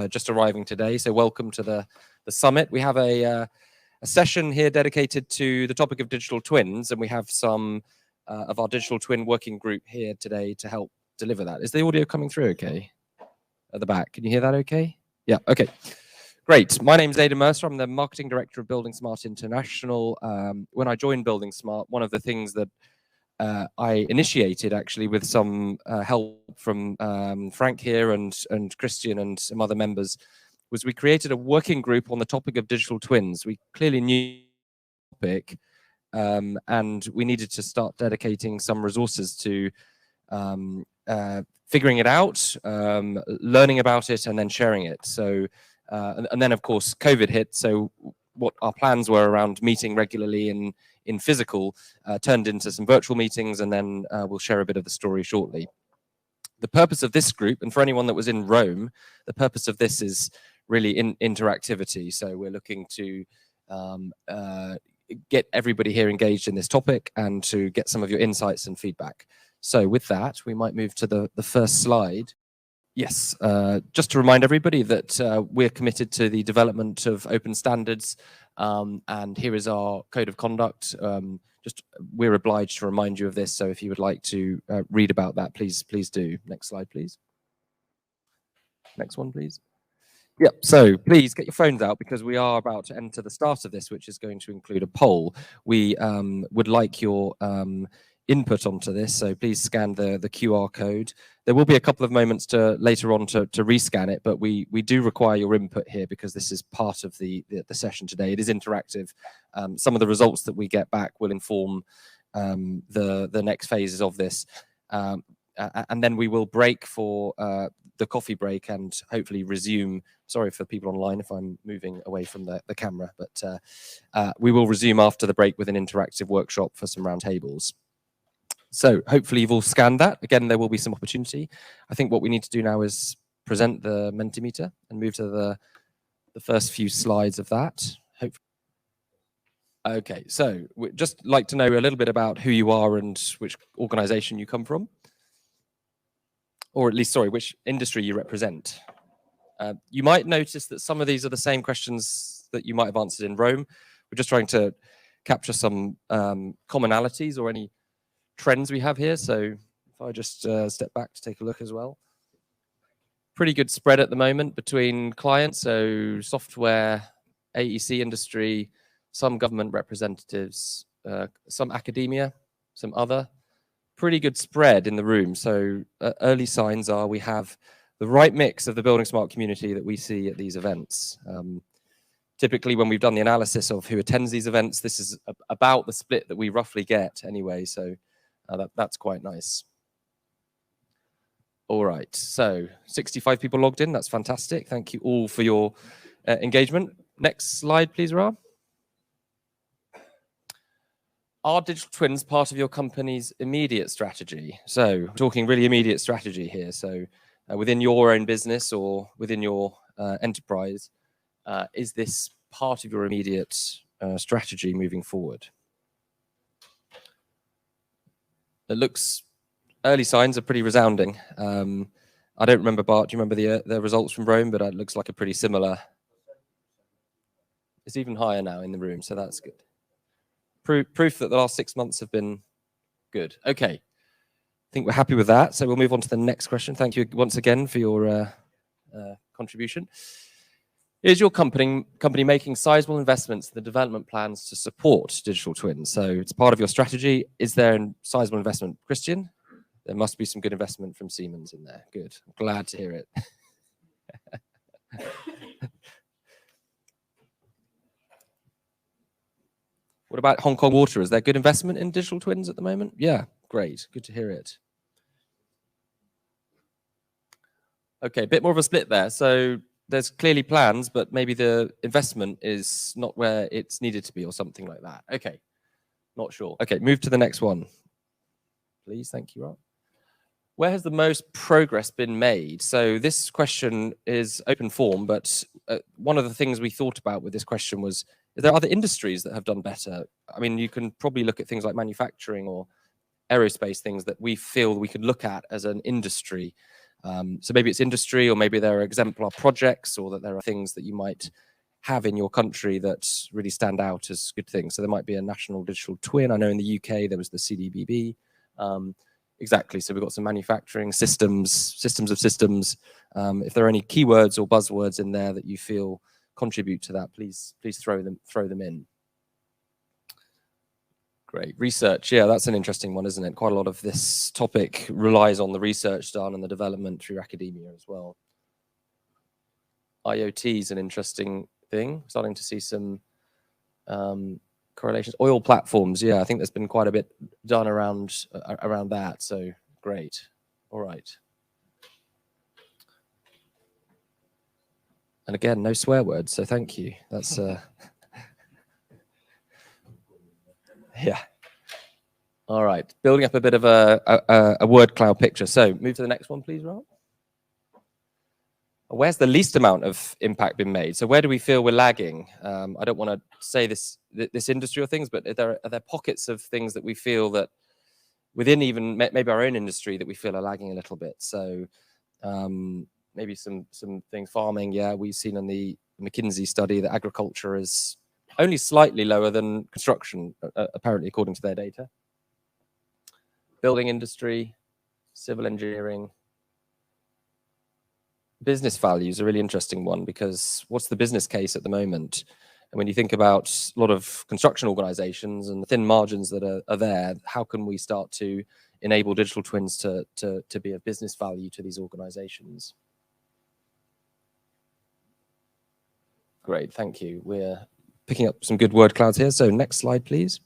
just arriving today, so welcome to the summit. We have a session here dedicated to the topic of digital twins, and we have some of our digital twin working group here today to help deliver that. Is the audio coming through okay? At the back, can you hear that okay? Yeah, okay. Great. My name is Aidan Mercer. I'm the Marketing Director of buildingSMART International. When I joined buildingSMART, one of the things that I initiated, actually, with some help from Frank here and Christian and some other members, was we created a working group on the topic of digital twins. We clearly knew the topic, and we needed to start dedicating some resources to figuring it out, learning about it, and then sharing it. So, and then of course COVID hit. So what our plans were around meeting regularly in physical turned into some virtual meetings, and then we'll share a bit of the story shortly. The purpose of this group, and for anyone that was in Rome, the purpose of this is really interactivity. So we're looking to get everybody here engaged in this topic and to get some of your insights and feedback. So with that, we might move to the first slide. Yes, just to remind everybody that we're committed to the development of open standards, and here is our code of conduct. We're obliged to remind you of this, so if you would like to read about that, please do. Next slide, please. Next one, please. Yep, so please get your phones out because we are about to enter the start of this, which is going to include a poll. We would like your input onto this, so please scan the QR code. There will be a couple of moments later on to rescan it, but we do require your input here because this is part of the session today. It is interactive. Some of the results that we get back will inform the next phases of this, and then we will break for the coffee break and hopefully resume. Sorry for people online if I'm moving away from the camera, but we will resume after the break with an interactive workshop for some roundtables. So hopefully you've all scanned that. Again, there will be some opportunity. I think what we need to do now is present the Mentimeter and move to the first few slides of that. Okay, so we'd just like to know a little bit about who you are and which organization you come from. Or at least, sorry, which industry you represent. You might notice that some of these are the same questions that you might have answered in Rome. We're just trying to capture some commonalities or any trends we have here. So if I just step back to take a look as well. Pretty good spread at the moment between clients, so software, AEC industry, some government representatives, some academia, some other. Pretty good spread in the room. So early signs are we have the right mix of the buildingSMART community that we see at these events. Typically, when we've done the analysis of who attends these events, this is about the split that we roughly get anyway. So that's quite nice. All right, so 65 people logged in. That's fantastic. Thank you all for your engagement. Next slide, please, Ra. Are digital twins part of your company's immediate strategy? So talking really immediate strategy here. So within your own business or within your enterprise, is this part of your immediate strategy moving forward? It looks, early signs are pretty resounding. I don't remember, Bart, do you remember the results from Rome? But it looks like a pretty similar. It's even higher now in the room, so that's good. Proof that the last 6 months have been good. Okay, I think we're happy with that. So we'll move on to the next question. Thank you once again for your contribution. Is your company making sizable investments in the development plans to support digital twins? So it's part of your strategy. Is there a sizable investment? Christian? There must be some good investment from Siemens in there. Good. I'm glad to hear it. What about Hong Kong Water? Is there good investment in digital twins at the moment? Yeah, great. Good to hear it. Okay, a bit more of a split there. So there's clearly plans, but maybe the investment is not where it's needed to be or something like that. Okay, not sure. Okay, move to the next one. Please, thank you, Rob. Where has the most progress been made? So this question is open form, but one of the things we thought about with this question was, is there other industries that have done better? I mean, you can probably look at things like manufacturing or aerospace, things that we feel we could look at as an industry. So maybe it's industry, or maybe there are exemplar projects, or that there are things that you might have in your country that really stand out as good things. So there might be a national digital twin. I know in the UK there was the CDBB. Exactly. So we've got some manufacturing systems of systems. If there are any keywords or buzzwords in there that you feel contribute to that, please throw them in. Great. Research. Yeah, that's an interesting one, isn't it? Quite a lot of this topic relies on the research done and the development through academia as well. IoT is an interesting thing. Starting to see some correlations. Oil platforms. Yeah, I think there's been quite a bit done around that. So great. All right. And again, no swear words. So thank you. That's yeah. All right. Building up a bit of a word cloud picture. So move to the next one, please, Rob. Where's the least amount of impact been made? So where do we feel we're lagging? I don't want to say this industry or things, but are there pockets of things that we feel that within even maybe our own industry that we feel are lagging a little bit? So maybe some things, farming. Yeah, we've seen in the McKinsey study that agriculture is only slightly lower than construction, apparently, according to their data. Building industry, civil engineering. Business value is a really interesting one, because what's the business case at the moment? And when you think about a lot of construction organizations and the thin margins that are there, how can we start to enable digital twins to be of business value to these organizations? Great, thank you. We're picking up some good word clouds here. So next slide, please.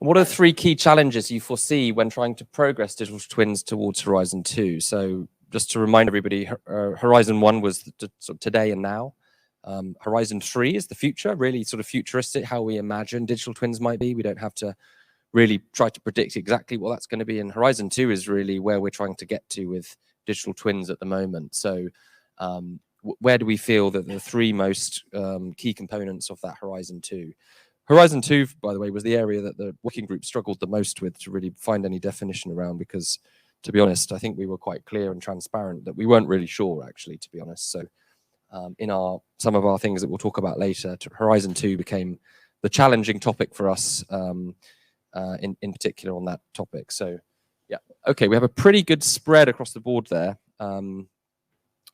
What are the 3 key challenges you foresee when trying to progress digital twins towards Horizon 2? So just to remind everybody, Horizon 1 was today and now. Horizon 3 is the future, really sort of futuristic, how we imagine digital twins might be. We don't have to really try to predict exactly what that's going to be. And Horizon 2 is really where we're trying to get to with digital twins at the moment. So where do we feel that the 3 most key components of that Horizon 2? Horizon 2, by the way, was the area that the working group struggled the most with to really find any definition around, because, to be honest, I think we were quite clear and transparent that we weren't really sure, actually, to be honest. So in some of our things that we'll talk about later, Horizon 2 became the challenging topic for us in particular on that topic. So, yeah, okay, we have a pretty good spread across the board there. And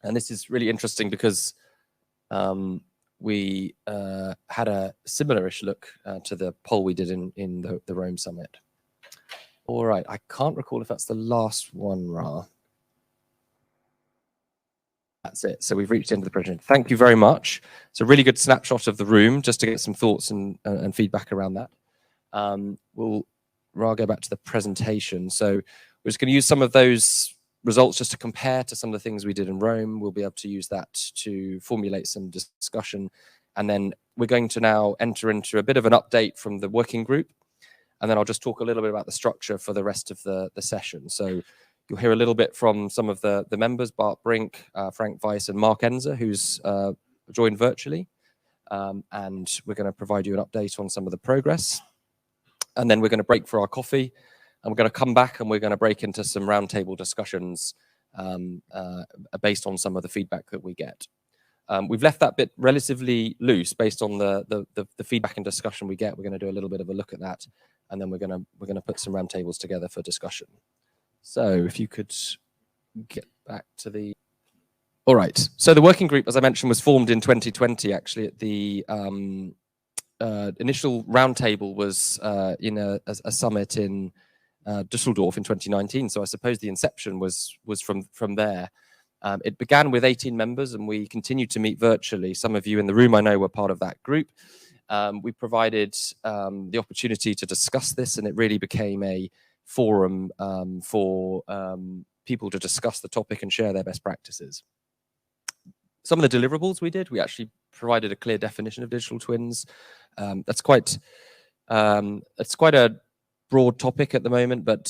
this is really interesting because we had a similar-ish look to the poll we did in the Rome Summit. All right, I can't recall if that's the last one, Ra. That's it. So we've reached the end of the presentation. Thank you very much. It's a really good snapshot of the room, just to get some thoughts and feedback around that. We'll go back to the presentation. So we're just going to use some of those results just to compare to some of the things we did in Rome. We'll be able to use that to formulate some discussion. And then we're going to now enter into a bit of an update from the working group. And then I'll just talk a little bit about the structure for the rest of the session. So you'll hear a little bit from some of the members, Bart, Brink, Frank, Weiss, and Mark Enzer, who's joined virtually. And we're going to provide you an update on some of the progress. And then we're going to break for our coffee. And we're going to come back and we're going to break into some roundtable discussions based on some of the feedback that we get. We've left that bit relatively loose based on the feedback and discussion we get. We're going to do a little bit of a look at that, and then we're going to put some roundtables together for discussion. So if you could get back to the... All right. So the working group, as I mentioned, was formed in 2020, actually, at the initial roundtable was in a summit in Düsseldorf in 2019. So I suppose the inception was from there. It began with 18 members, and we continued to meet virtually. Some of you in the room, I know, were part of that group. We provided the opportunity to discuss this, and it really became a forum for people to discuss the topic and share their best practices. Some of the deliverables we did, we actually provided a clear definition of digital twins. That's quite a broad topic at the moment, but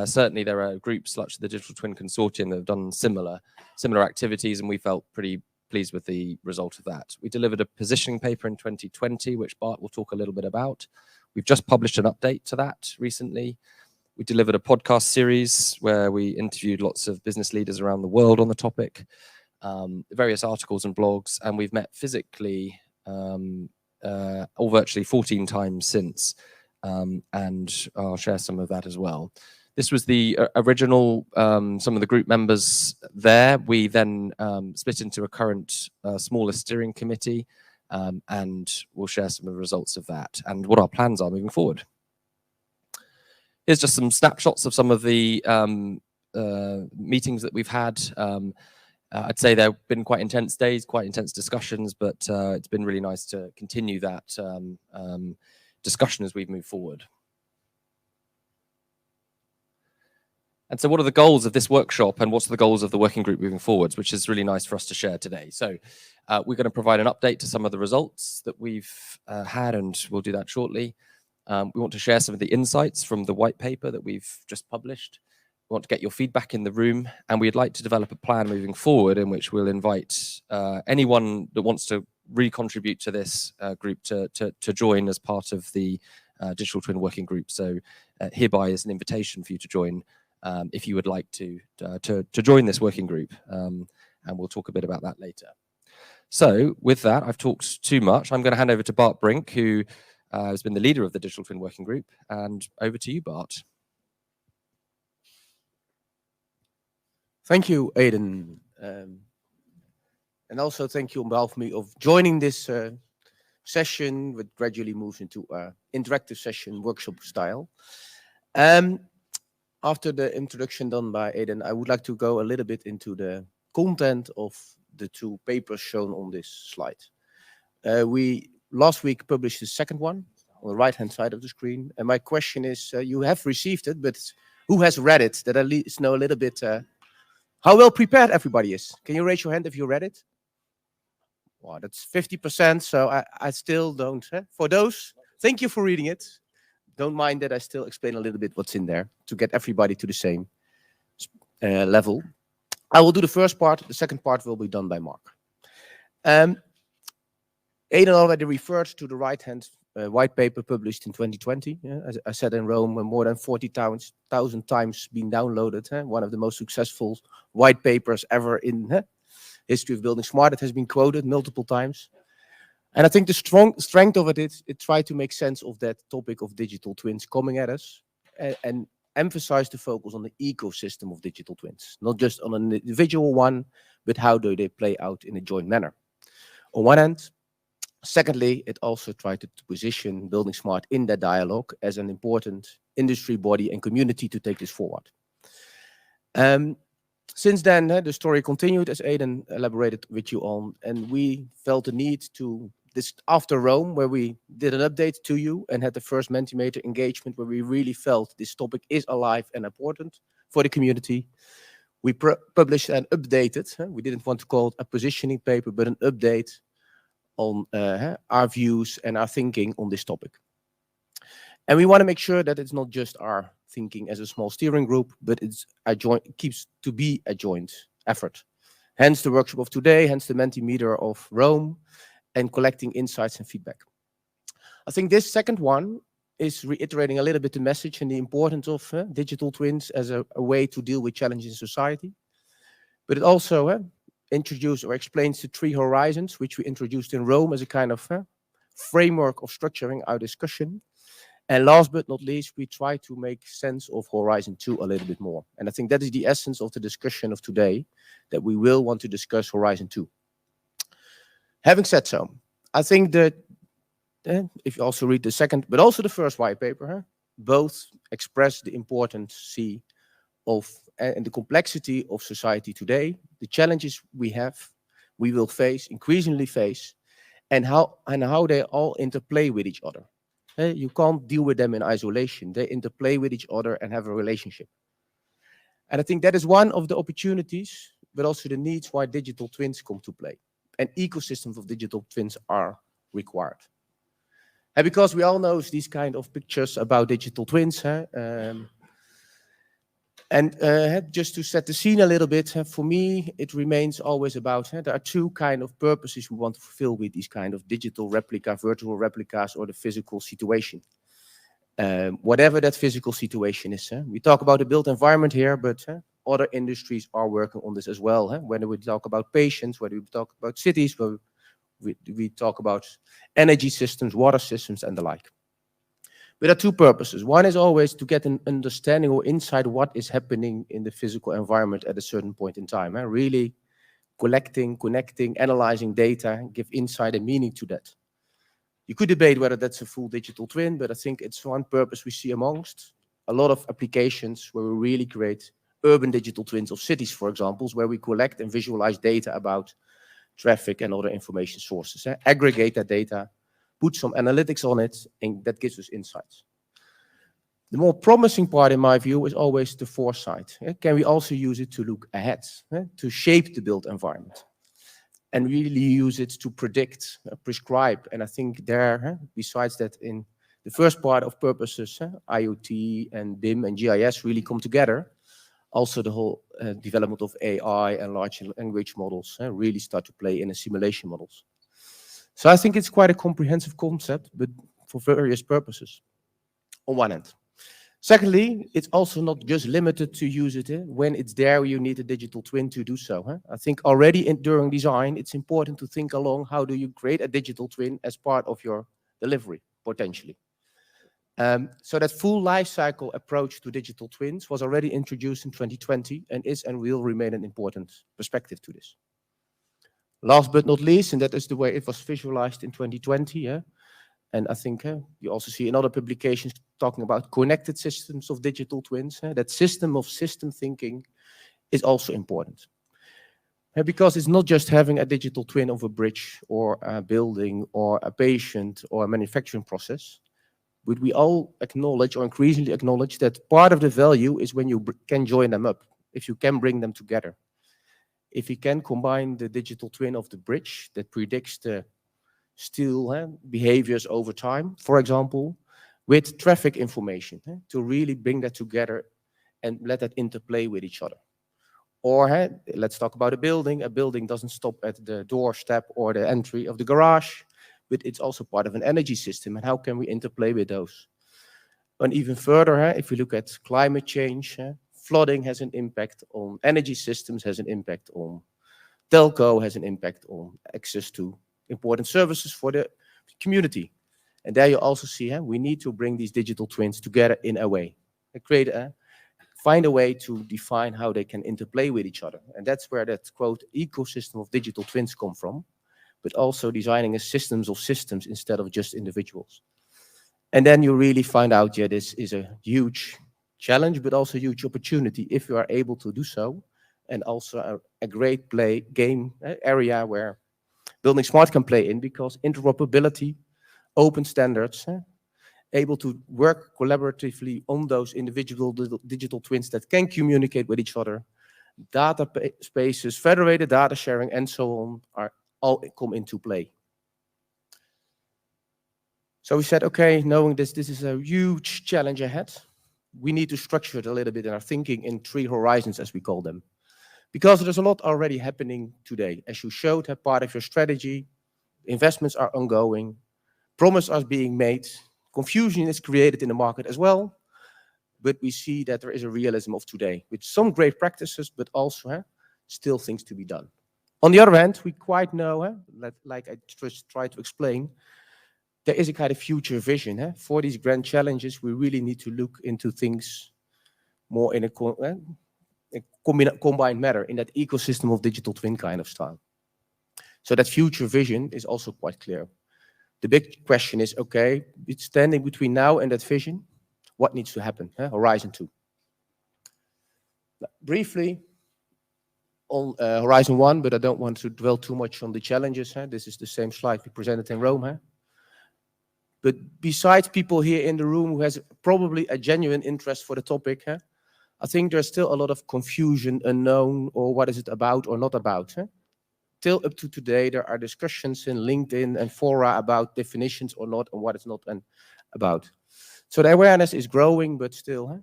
certainly there are groups such as the Digital Twin Consortium that have done similar activities, and we felt pretty pleased with the result of that. We delivered a positioning paper in 2020, which Bart will talk a little bit about. We've just published an update to that recently. We delivered a podcast series where we interviewed lots of business leaders around the world on the topic, various articles and blogs, and we've met physically or virtually 14 times since, and I'll share some of that as well. This was the original, some of the group members there. We then split into a current smaller steering committee, and we'll share some of the results of that and what our plans are moving forward. Here's just some snapshots of some of the meetings that we've had. I'd say they've been quite intense days, quite intense discussions, but it's been really nice to continue that discussion as we've moved forward. And so what are the goals of this workshop and what's the goals of the working group moving forwards, which is really nice for us to share today. So we're going to provide an update to some of the results that we've had, and we'll do that shortly. We want to share some of the insights from the white paper that we've just published. We want to get your feedback in the room, and we'd like to develop a plan moving forward in which we'll invite anyone that wants to re-contribute to this group to join as part of the Digital Twin Working Group. So hereby is an invitation for you to join if you would like to join this working group, and we'll talk a bit about that later. So with that, I've talked too much. I'm going to hand over to Bart Brink, who has been the leader of the Digital Twin Working Group, and over to you, Bart. Thank you, Aidan, and also thank you on behalf of me of joining this session, which gradually moves into an interactive session, workshop style. After the introduction done by Aidan, I would like to go a little bit into the content of the two papers shown on this slide. We last week published the second one on the right-hand side of the screen, and my question is, you have received it, but who has read it? That at least know a little bit how well prepared everybody is. Can you raise your hand if you read it? Wow, that's 50%, so I still don't. For those, thank you for reading it. Don't mind that I still explain a little bit what's in there to get everybody to the same level. I will do the first part. The second part will be done by Mark. Aidan already referred to the right-hand white paper published in 2020. As I said, in Rome, more than 40,000 times been downloaded. One of the most successful white papers ever in history of building smart. It has been quoted multiple times. And I think the strength of it is it tried to make sense of that topic of digital twins coming at us and emphasize the focus on the ecosystem of digital twins, not just on an individual one, but how do they play out in a joint manner. On one hand, secondly, it also tried to position Building Smart in that dialogue as an important industry body and community to take this forward. Since then, the story continued, as Aidan elaborated with you on, and we felt the need to, this after Rome, where we did an update to you and had the first Mentimeter engagement, where we really felt this topic is alive and important for the community. We published and updated, we didn't want to call it a positioning paper, but an update on our views and our thinking on this topic. And we want to make sure that it's not just our thinking as a small steering group, but it's a joint, keeps to be a joint effort. Hence the workshop of today, hence the Mentimeter of Rome, and collecting insights and feedback. I think this second one is reiterating a little bit the message and the importance of digital twins as a way to deal with challenges in society. But it also introduces or explains the 3 horizons, which we introduced in Rome as a kind of framework of structuring our discussion. And last but not least, we try to make sense of Horizon 2 a little bit more. And I think that is the essence of the discussion of today, that we will want to discuss Horizon 2. Having said so, I think that if you also read the second, but also the first white paper, both express the importance of and the complexity of society today, the challenges we will face, increasingly face, and how they all interplay with each other. You can't deal with them in isolation. They interplay with each other and have a relationship. And I think that is one of the opportunities, but also the needs why digital twins come to play. And ecosystems of digital twins are required. And because we all know these kind of pictures about digital twins, just to set the scene a little bit, for me, it remains always about, there are 2 kind of purposes we want to fulfill with these kind of digital replica, virtual replicas, or the physical situation. whatever that physical situation is. We talk about the built environment here, but other industries are working on this as well. Whether we talk about patients, whether we talk about cities, whether we talk about energy systems, water systems, and the like. But there are two purposes. One is always to get an understanding or insight what is happening in the physical environment at a certain point in time. Really collecting, connecting, analyzing data, give insight and meaning to that. You could debate whether that's a full digital twin, but I think it's one purpose we see amongst a lot of applications where we really create urban digital twins of cities, for example, where we collect and visualize data about traffic and other information sources. Aggregate that data, put some analytics on it, and that gives us insights. The more promising part, in my view, is always the foresight. Can we also use it to look ahead, to shape the built environment? And really use it to predict, prescribe. And I think there, besides that, in the first part of purposes, IoT and BIM and GIS really come together. Also, the whole development of AI and large language models really start to play in the simulation models. So I think it's quite a comprehensive concept, but for various purposes, on one end. Secondly, it's also not just limited to use it. When it's there, you need a digital twin to do so. I think already during design, it's important to think along how do you create a digital twin as part of your delivery, potentially. So that full life cycle approach to digital twins was already introduced in 2020 and is and will remain an important perspective to this. Last but not least, and that is the way it was visualized in 2020, and I think you also see in other publications talking about connected systems of digital twins. That system of system thinking is also important. Because it's not just having a digital twin of a bridge or a building or a patient or a manufacturing process, but we all acknowledge or increasingly acknowledge that part of the value is when you can join them up, if you can bring them together. If you can combine the digital twin of the bridge that predicts the steel behaviors over time, for example, with traffic information to really bring that together and let that interplay with each other. Or let's talk about a building. A building doesn't stop at the doorstep or the entry of the garage, but it's also part of an energy system. And how can we interplay with those? And even further, if we look at climate change, flooding has an impact on energy systems, has an impact on telco, has an impact on access to important services for the community. And there you also see we need to bring these digital twins together in a way, and find a way to define how they can interplay with each other. And that's where that quote ecosystem of digital twins come from, but also designing a systems of systems instead of just individuals. And then you really find out, this is a huge challenge, but also a huge opportunity if you are able to do so. And also a great game area where buildingSMART can play in, because interoperability, open standards, able to work collaboratively on those individual digital twins that can communicate with each other, data spaces, federated data sharing, and so on, are all come into play. So we said, okay, knowing this is a huge challenge ahead, we need to structure it a little bit in our thinking in 3 horizons, as we call them. Because there's a lot already happening today. As you showed, part of your strategy, investments are ongoing, promises are being made, confusion is created in the market as well, but we see that there is a realism of today, with some great practices, but also still things to be done. On the other hand, we quite know, like I just tried to explain, there is a kind of future vision. For these grand challenges, we really need to look into things more in a combined manner, in that ecosystem of digital twin kind of style. So that future vision is also quite clear. The big question is, okay, it's standing between now and that vision, what needs to happen? Horizon 2. Briefly, on Horizon 1, but I don't want to dwell too much on the challenges. This is the same slide we presented in Rome. But besides people here in the room who has probably a genuine interest for the topic, I think there's still a lot of confusion, unknown, or what is it about or not about. Till up to today, there are discussions in LinkedIn and fora about definitions or not, and what it's not about. So the awareness is growing, but still,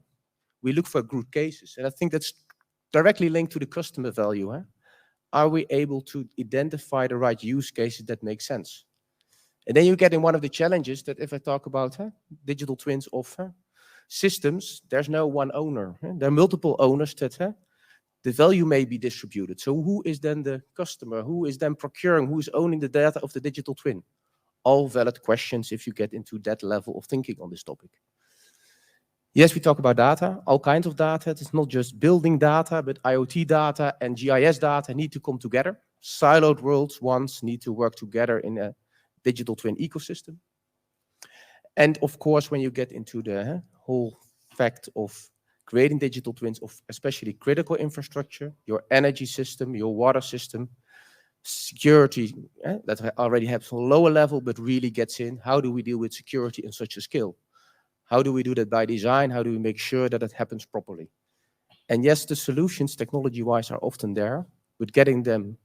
we look for good cases. And I think that's directly linked to the customer value. Are we able to identify the right use cases that make sense? And then you get in one of the challenges that if I talk about digital twins of systems, there's no one owner. There are multiple owners that the value may be distributed. So who is then the customer? Who is then procuring? Who is owning the data of the digital twin? All valid questions if you get into that level of thinking on this topic. Yes, we talk about data, all kinds of data. It's not just building data, but IoT data and GIS data need to come together. Siloed worlds once need to work together in a digital twin ecosystem. And of course, when you get into the whole fact of creating digital twins of especially critical infrastructure, your energy system, your water system, security that already has a lower level but really gets in, how do we deal with security in such a scale? How do we do that by design? How do we make sure that it happens properly? And yes, the solutions technology-wise are often there, but getting them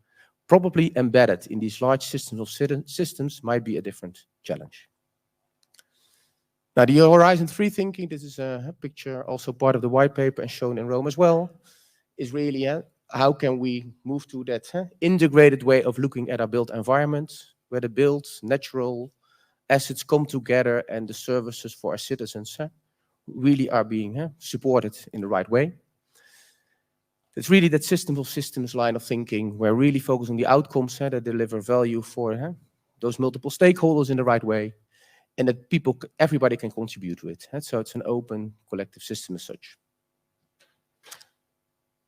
probably embedded in these large systems of systems might be a different challenge. Now, the Horizon 3 thinking, this is a picture also part of the white paper and shown in Rome as well, is really how can we move to that integrated way of looking at our built environment, where the built natural assets come together and the services for our citizens really are being supported in the right way. It's really that system of systems line of thinking where really focus on the outcomes that deliver value for those multiple stakeholders in the right way, and that everybody can contribute to it. So it's an open collective system as such.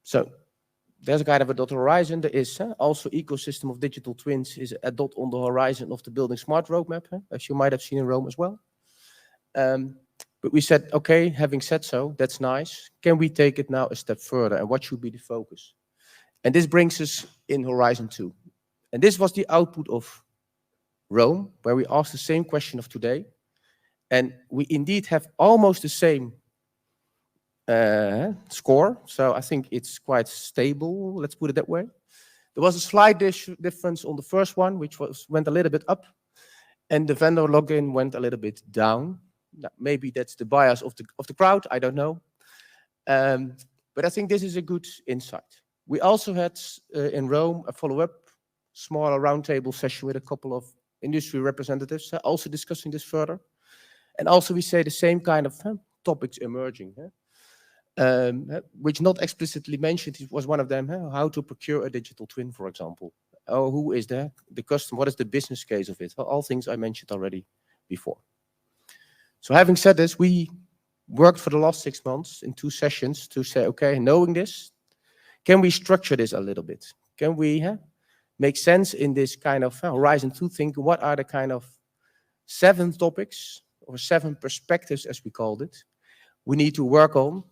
So there's a kind of a dot horizon. There is also ecosystem of digital twins is a dot on the horizon of the buildingSMART roadmap, as you might have seen in Rome as well. But we said, okay, having said so, that's nice. Can we take it now a step further? And what should be the focus? And this brings us in Horizon 2. And this was the output of Rome, where we asked the same question of today. And we indeed have almost the same score. So I think it's quite stable, let's put it that way. There was a slight difference on the first one, which went a little bit up, and the vendor login went a little bit down. Now, maybe that's the bias of the crowd, I don't know. But I think this is a good insight. We also had in Rome a follow-up, smaller roundtable session with a couple of industry representatives, also discussing this further. And also we say the same kind of topics emerging. Which not explicitly mentioned, it was one of them, how to procure a digital twin, for example. Oh, who is the customer? What is the business case of it? All things I mentioned already before. So having said this, we worked for the last 6 months in 2 sessions to say, okay, knowing this, can we structure this a little bit? Can we make sense in this kind of Horizon 2 thinking? What are the kind of 7 topics or 7 perspectives, as we called it, we need to work on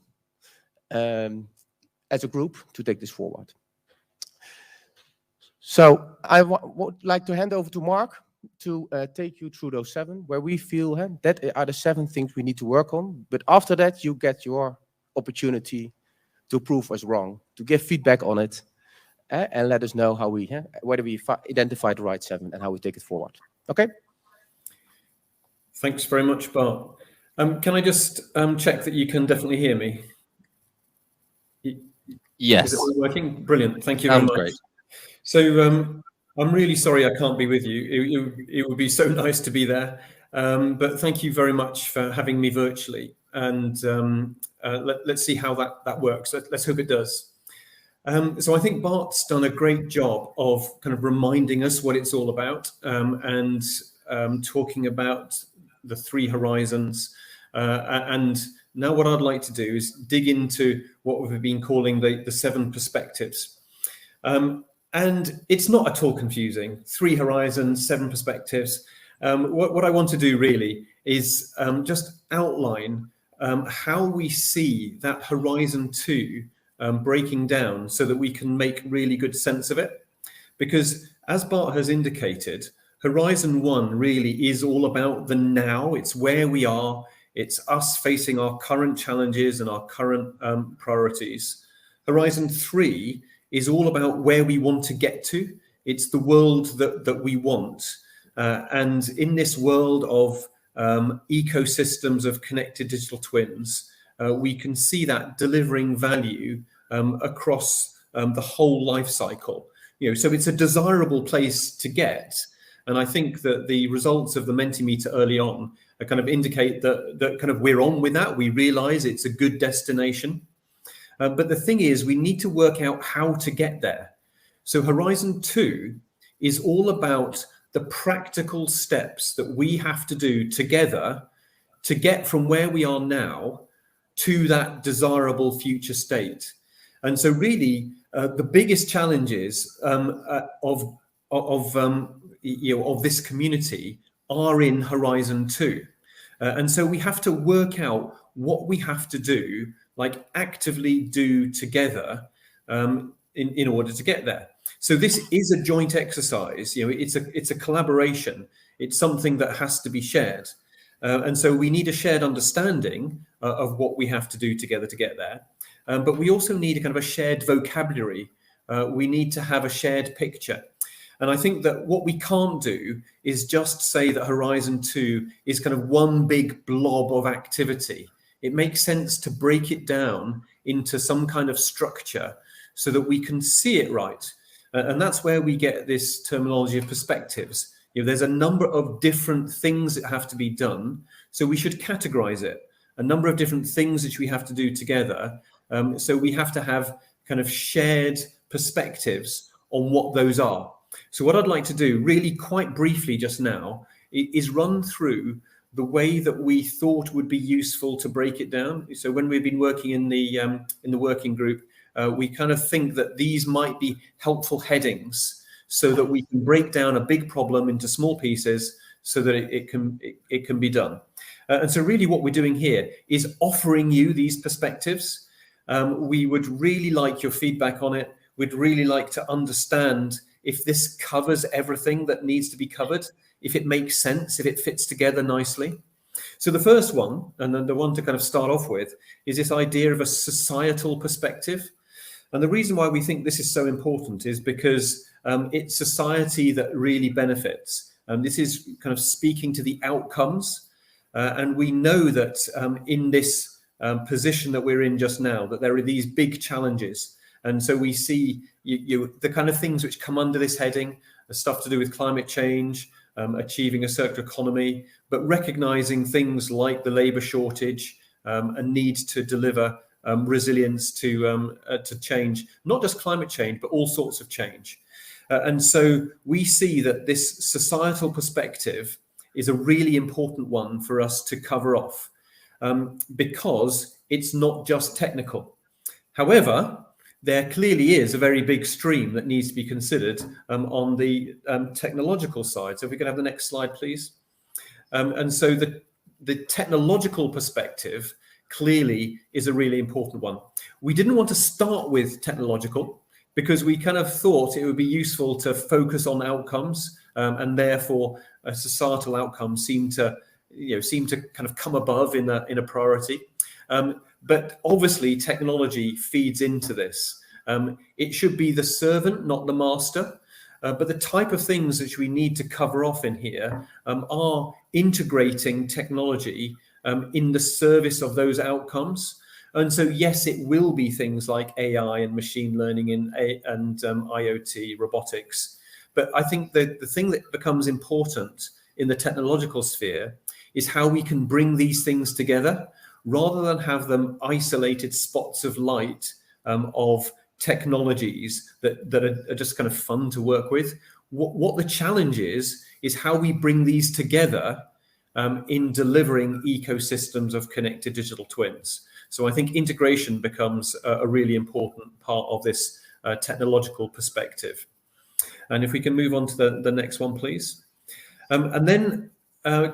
as a group to take this forward. So I would like to hand over to Mark to take you through those 7, where we feel that are the 7 things we need to work on. But after that, you get your opportunity to prove us wrong, to give feedback on it, and let us know how we whether we identify the right 7 and how we take it forward. Okay. Thanks very much, Bart. Can I just check that you can definitely hear me? Yes. Is it all working? Brilliant. Thank you very much. Great. So I'm really sorry I can't be with you. It would be so nice to be there. But thank you very much for having me virtually. And let's see how that works. Let's hope it does. So I think Bart's done a great job of kind of reminding us what it's all about and talking about the 3 horizons. And now what I'd like to do is dig into what we've been calling the 7 perspectives. And it's not at all confusing. 3 horizons, 7 perspectives. What I want to do really is just outline how we see that Horizon 2 breaking down so that we can make really good sense of it. Because as Bart has indicated, Horizon 1 really is all about the now. It's where we are. It's us facing our current challenges and our current priorities. Horizon 3 is all about where we want to get to. It's the world that we want. And in this world of ecosystems of connected digital twins, we can see that delivering value across the whole life cycle. So it's a desirable place to get. And I think that the results of the Mentimeter early on kind of indicate that kind of we're on with that. We realize it's a good destination. But the thing is, we need to work out how to get there. So Horizon 2 is all about the practical steps that we have to do together to get from where we are now to that desirable future state. And so really, the biggest challenges of this community are in Horizon 2. And so we have to work out what we have to do, like actively do together in order to get there. So this is a joint exercise. It's a collaboration. It's something that has to be shared. And so we need a shared understanding of what we have to do together to get there. But we also need a kind of a shared vocabulary. We need to have a shared picture. And I think that what we can't do is just say that Horizon 2 is kind of one big blob of activity. It makes sense to break it down into some kind of structure so that we can see it right. And that's where we get this terminology of perspectives. There's a number of different things that have to be done, so we should categorize it. A number of different things which we have to do together. So we have to have kind of shared perspectives on what those are. So what I'd like to do really quite briefly just now is run through the way that we thought would be useful to break it down. So when we've been working in the working group, we kind of think that these might be helpful headings so that we can break down a big problem into small pieces so that it can be done. And so really what we're doing here is offering you these perspectives. We would really like your feedback on it. We'd really like to understand if this covers everything that needs to be covered, if it makes sense, if it fits together nicely. So the first one, and then the one to kind of start off with, is this idea of a societal perspective. And the reason why we think this is so important is because it's society that really benefits. This is kind of speaking to the outcomes. And we know that in this position that we're in just now, that there are these big challenges. And so we see the kind of things which come under this heading, stuff to do with climate change, achieving a circular economy, but recognizing things like the labor shortage, a need to deliver resilience to change, not just climate change, but all sorts of change. And so we see that this societal perspective is a really important one for us to cover off because it's not just technical. However, there clearly is a very big stream that needs to be considered on the technological side. So if we could have the next slide, please. And so the technological perspective clearly is a really important one. We didn't want to start with technological because we kind of thought it would be useful to focus on outcomes, and therefore a societal outcome seemed to kind of come above in a priority. But obviously technology feeds into this. It should be the servant, not the master. But the type of things which we need to cover off in here are integrating technology in the service of those outcomes. And so, yes, it will be things like AI and machine learning and IoT, robotics. But I think that the thing that becomes important in the technological sphere is how we can bring these things together rather than have them isolated spots of light of technologies that are just kind of fun to work with. What the challenge is how we bring these together in delivering ecosystems of connected digital twins. So I think integration becomes a really important part of this technological perspective. And if we can move on to the next one, please. And then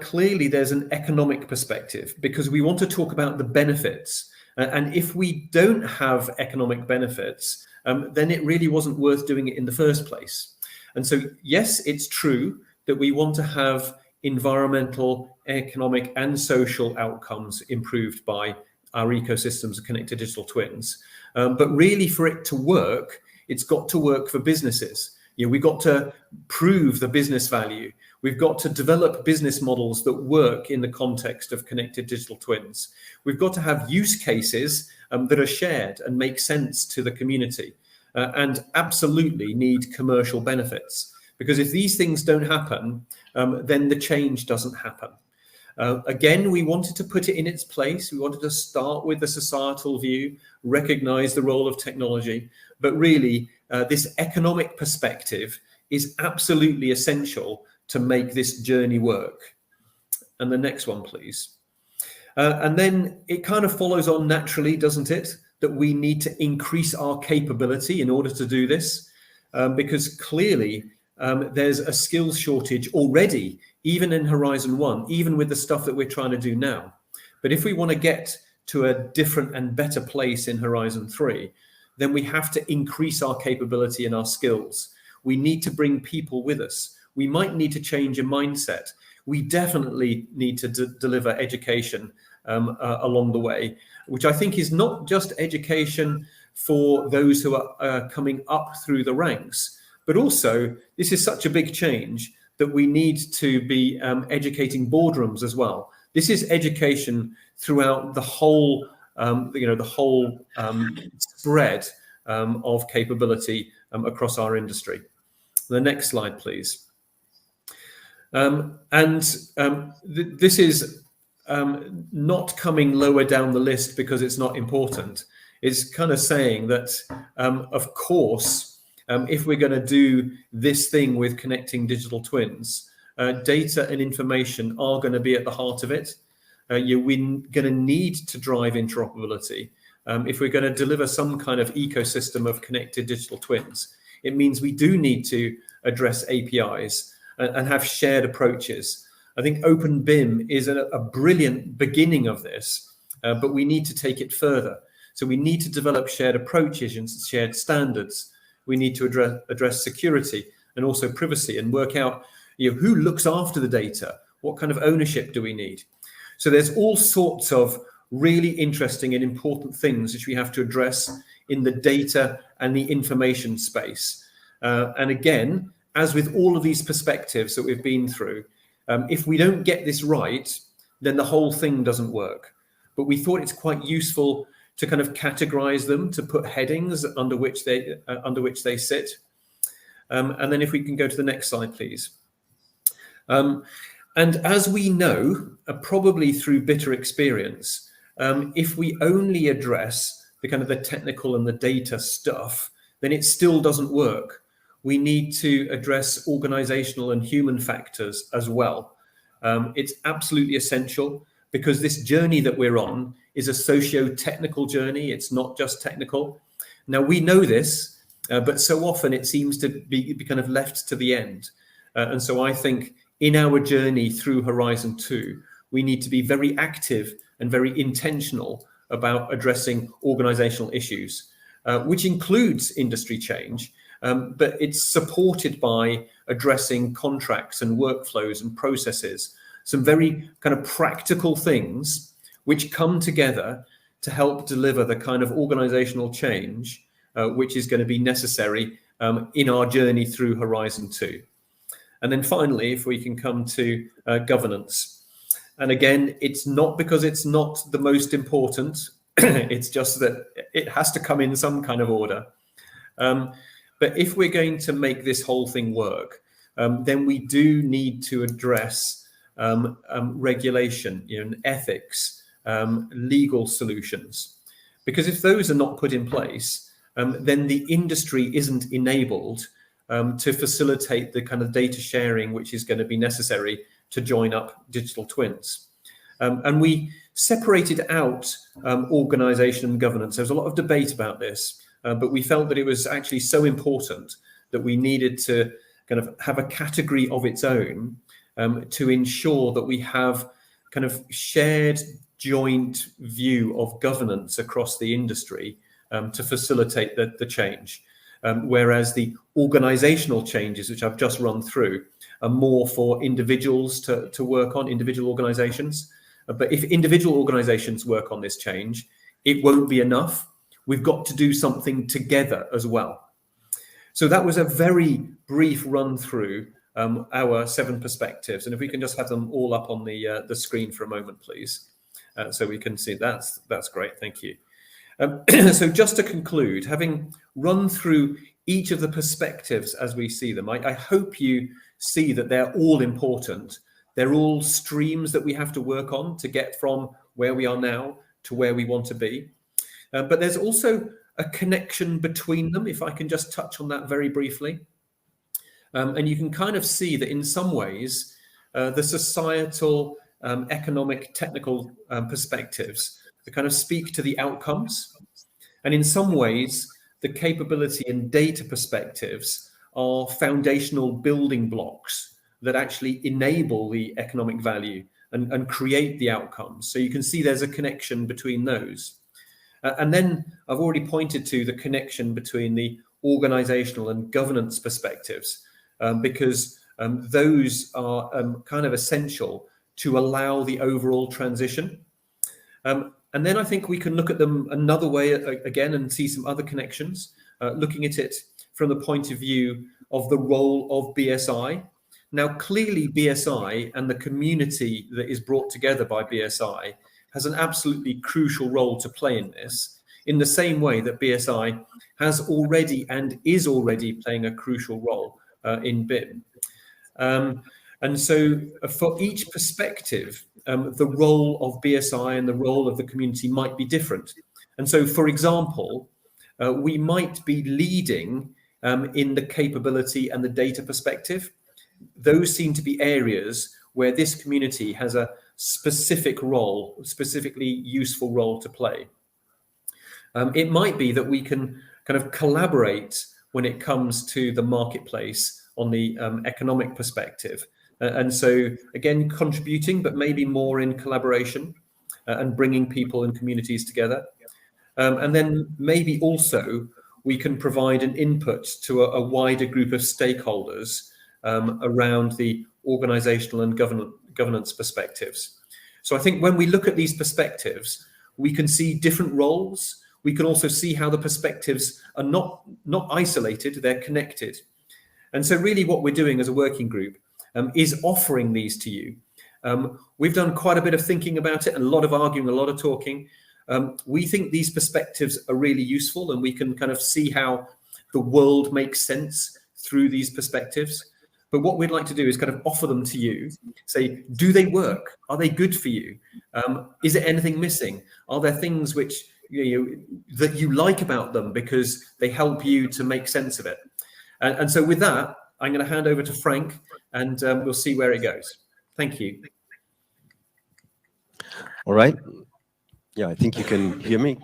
clearly there's an economic perspective because we want to talk about the benefits. And if we don't have economic benefits, then it really wasn't worth doing it in the first place. And so, yes, it's true that we want to have environmental, economic, and social outcomes improved by our ecosystems of connected digital twins. But really, for it to work, it's got to work for businesses. We've got to prove the business value. We've got to develop business models that work in the context of connected digital twins. We've got to have use cases that are shared and make sense to the community and absolutely need commercial benefits. Because if these things don't happen, then the change doesn't happen. Again, we wanted to put it in its place. We wanted to start with the societal view, recognize the role of technology, but really this economic perspective is absolutely essential to make this journey work. And the next one, please. And then it kind of follows on naturally, doesn't it, that we need to increase our capability in order to do this, because clearly there's a skills shortage already, even in Horizon 1, even with the stuff that we're trying to do now. But if we want to get to a different and better place in Horizon 3, then we have to increase our capability and our skills. We need to bring people with us. We might need to change a mindset. We definitely need to deliver education along the way, which I think is not just education for those who are coming up through the ranks, but also this is such a big change that we need to be educating boardrooms as well. This is education throughout the whole, spread of capability across our industry. The next slide, please. This is not coming lower down the list because it's not important. It's kind of saying that, of course, if we're going to do this thing with connecting digital twins, data and information are going to be at the heart of it. We're going to need to drive interoperability. If we're going to deliver some kind of ecosystem of connected digital twins, it means we do need to address APIs and have shared approaches. I think Open BIM is a brilliant beginning of this, but we need to take it further. So we need to develop shared approaches and shared standards. We need to address security and also privacy and work out who looks after the data, what kind of ownership do we need. So there's all sorts of really interesting and important things which we have to address in the data and the information space. And again, as with all of these perspectives that we've been through, if we don't get this right, then the whole thing doesn't work. But we thought it's quite useful to kind of categorize them, to put headings under which they sit. And then if we can go to the next slide, please. And as we know, probably through bitter experience, if we only address the kind of the technical and the data stuff, then it still doesn't work. We need to address organizational and human factors as well. It's absolutely essential because this journey that we're on is a socio-technical journey. It's not just technical. Now, we know this, but so often it seems to be kind of left to the end. And so I think in our journey through Horizon 2, we need to be very active and very intentional about addressing organizational issues, which includes industry change, but it's supported by addressing contracts and workflows and processes, some very kind of practical things which come together to help deliver the kind of organizational change which is going to be necessary in our journey through Horizon 2. And then finally, if we can come to governance. And again, it's not because it's not the most important, it's just that it has to come in some kind of order. But if we're going to make this whole thing work, then we do need to address regulation, ethics, legal solutions. Because if those are not put in place, then the industry isn't enabled to facilitate the kind of data sharing which is going to be necessary to join up digital twins. And we separated out organization and governance. There was a lot of debate about this, but we felt that it was actually so important that we needed to kind of have a category of its own to ensure that we have kind of shared joint view of governance across the industry to facilitate the change. Whereas the organizational changes, which I've just run through, are more for individuals to work on, individual organizations. But if individual organizations work on this change, it won't be enough. We've got to do something together as well. So that was a very brief run through our 7 perspectives. And if we can just have them all up on the screen for a moment, please, so we can see that's great. Thank you. So just to conclude, having run through each of the perspectives as we see them. I hope you see that they're all important. They're all streams that we have to work on to get from where we are now to where we want to be. But there's also a connection between them, if I can just touch on that very briefly. And you can kind of see that in some ways, the societal, economic, technical perspectives that kind of speak to the outcomes. And in some ways, the capability and data perspectives are foundational building blocks that actually enable the economic value and create the outcomes. So you can see there's a connection between those. And then I've already pointed to the connection between the organizational and governance perspectives, because those are kind of essential to allow the overall transition. And then I think we can look at them another way again and see some other connections, looking at it from the point of view of the role of BSI. Now, clearly BSI and the community that is brought together by BSI has an absolutely crucial role to play in this, in the same way that BSI has already and is already playing a crucial role in BIM. And so for each perspective, the role of BSI and the role of the community might be different. And so, for example, we might be leading in the capability and the data perspective. Those seem to be areas where this community has a specific role, specifically useful role to play. It might be that we can kind of collaborate when it comes to the marketplace on the economic perspective. And so, again, contributing, but maybe more in collaboration and bringing people and communities together. And then maybe also we can provide an input to a wider group of stakeholders around the organizational and governance perspectives. So I think when we look at these perspectives, we can see different roles. We can also see how the perspectives are not isolated, they're connected. And so really what we're doing as a working group is offering these to you. We've done quite a bit of thinking about it, and a lot of arguing, a lot of talking. We think these perspectives are really useful, and we can kind of see how the world makes sense through these perspectives. But what we'd like to do is kind of offer them to you, say, do they work? Are they good for you? Is there anything missing? Are there things which that you like about them because they help you to make sense of it? And so with that, I'm going to hand over to Frank, and we'll see where it goes. Thank you. All right. Yeah, I think you can hear me.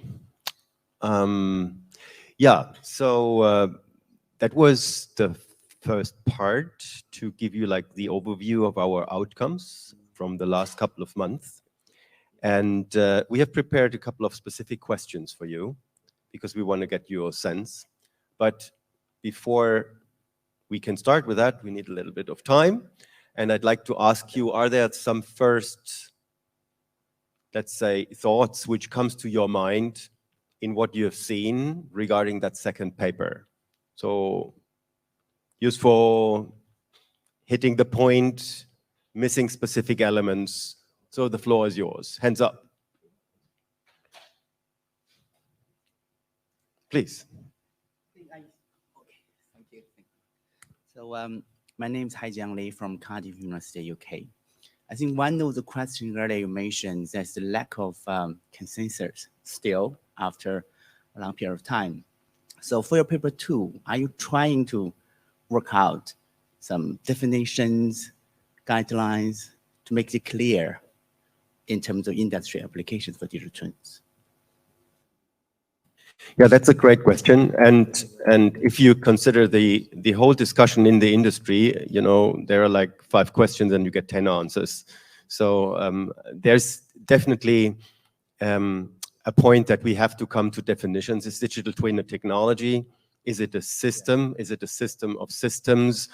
Yeah, so that was the first part to give you like the overview of our outcomes from the last couple of months. And we have prepared a couple of specific questions for you because we want to get your sense. But before we can start with that, we need a little bit of time. And I'd like to ask you, are there some first, let's say, thoughts which comes to your mind in what you have seen regarding that second paper? So useful, hitting the point, missing specific elements. So the floor is yours. Hands up. Please. So my name is Haijiang Li from Cardiff University, UK. I think one of the questions earlier you mentioned is the lack of consensus still after a long period of time. So for your paper 2, are you trying to work out some definitions, guidelines to make it clear in terms of industry applications for digital twins? Yeah, that's a great question. And if you consider the whole discussion in the industry, you know, there are like 5 questions and you get 10 answers. So there's definitely a point that we have to come to definitions. Is digital twin a technology? Is it a system? Is it a system of systems?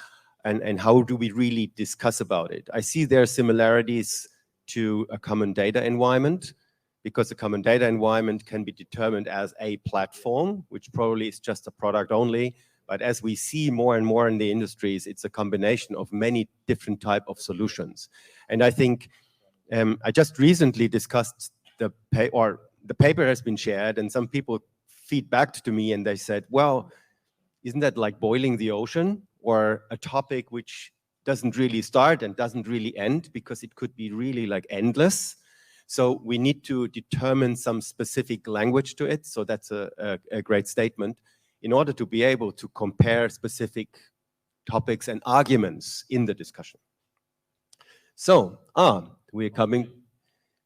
And how do we really discuss about it? I see there are similarities to a common data environment, because a common data environment can be determined as a platform, which probably is just a product only. But as we see more and more in the industries, it's a combination of many different type of solutions. And I think I just recently discussed the paper has been shared, and some people feedbacked to me and they said, well, isn't that like boiling the ocean, or a topic which doesn't really start and doesn't really end, because it could be really like endless. So we need to determine some specific language to it. So that's a great statement, in order to be able to compare specific topics and arguments in the discussion. So we're coming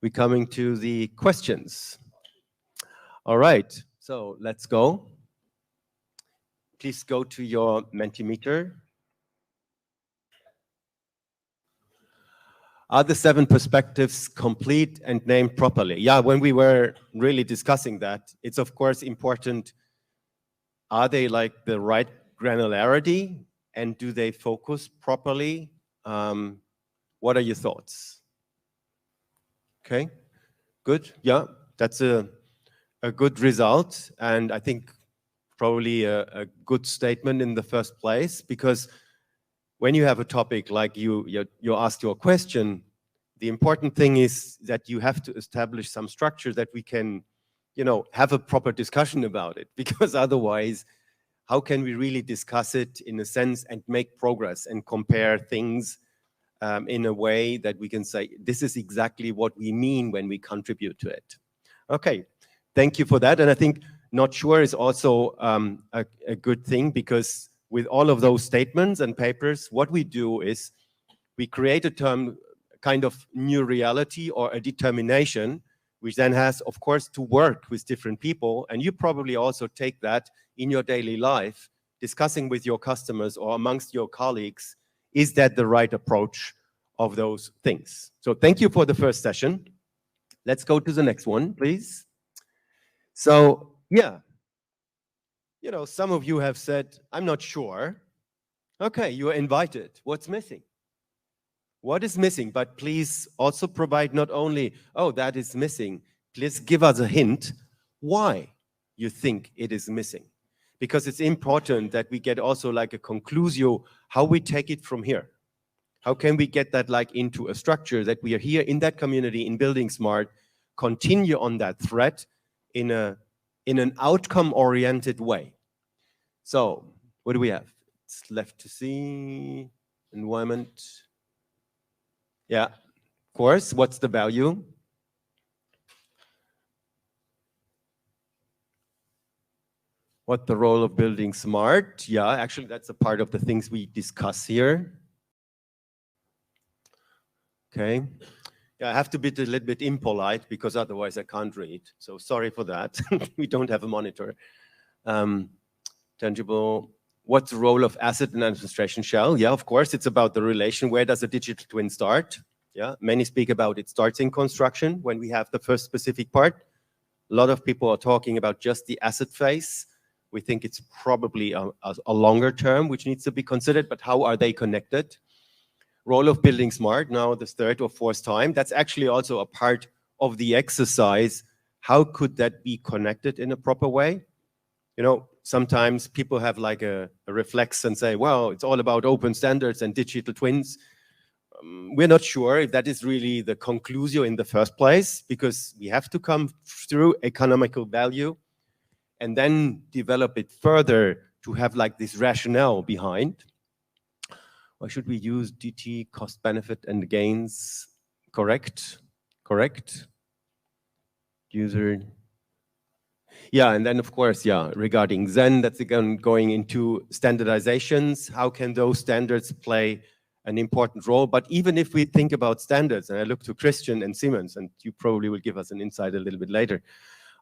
to the questions. All right, so let's go. Please go to your Mentimeter. Are the 7 perspectives complete and named properly? Yeah, when we were really discussing that, it's of course important. Are they like the right granularity, and do they focus properly? What are your thoughts? Okay, good. Yeah, that's a good result, and I think probably a good statement in the first place, because when you have a topic like you asked your question, the important thing is that you have to establish some structure that we can, have a proper discussion about it, because otherwise, how can we really discuss it in a sense and make progress and compare things in a way that we can say, this is exactly what we mean when we contribute to it. Okay, thank you for that. And I think not sure is also a good thing, because with all of those statements and papers, what we do is we create a term, kind of new reality or a determination, which then has, of course, to work with different people. And you probably also take that in your daily life, discussing with your customers or amongst your colleagues, is that the right approach of those things? So thank you for the first session. Let's go to the next one, please. So, yeah. Some of you have said, I'm not sure. Okay, you are invited. What's missing? What is missing? But please also provide not only, oh, that is missing. Please give us a hint why you think it is missing. Because it's important that we get also like a conclusio, how we take it from here. How can we get that like into a structure that we are here in that community in buildingSMART, continue on that thread in an outcome-oriented way. So what do we have? It's left to see, environment. Yeah, of course, what's the value? What the role of buildingSMART? Yeah, actually that's a part of the things we discuss here. Okay. Yeah, I have to be a little bit impolite because otherwise I can't read. So sorry for that. We don't have a monitor. Tangible. What's the role of asset and administration shell? Yeah, of course, it's about the relation. Where does a digital twin start? Yeah, many speak about it starts in construction when we have the first specific part. A lot of people are talking about just the asset phase. We think it's probably a longer term, which needs to be considered, but how are they connected? Role of buildingSMART, now the 3rd or 4th time. That's actually also a part of the exercise. How could that be connected in a proper way? Sometimes people have like a reflex and say, well, it's all about open standards and digital twins. We're not sure if that is really the conclusio in the first place, because we have to come through economical value and then develop it further to have like this rationale behind. Or should we use DT, cost, benefit, and gains? Correct. User. Yeah, and then of course, yeah, regarding Zen, that's again going into standardizations. How can those standards play an important role? But even if we think about standards, and I look to Christian and Siemens, and you probably will give us an insight a little bit later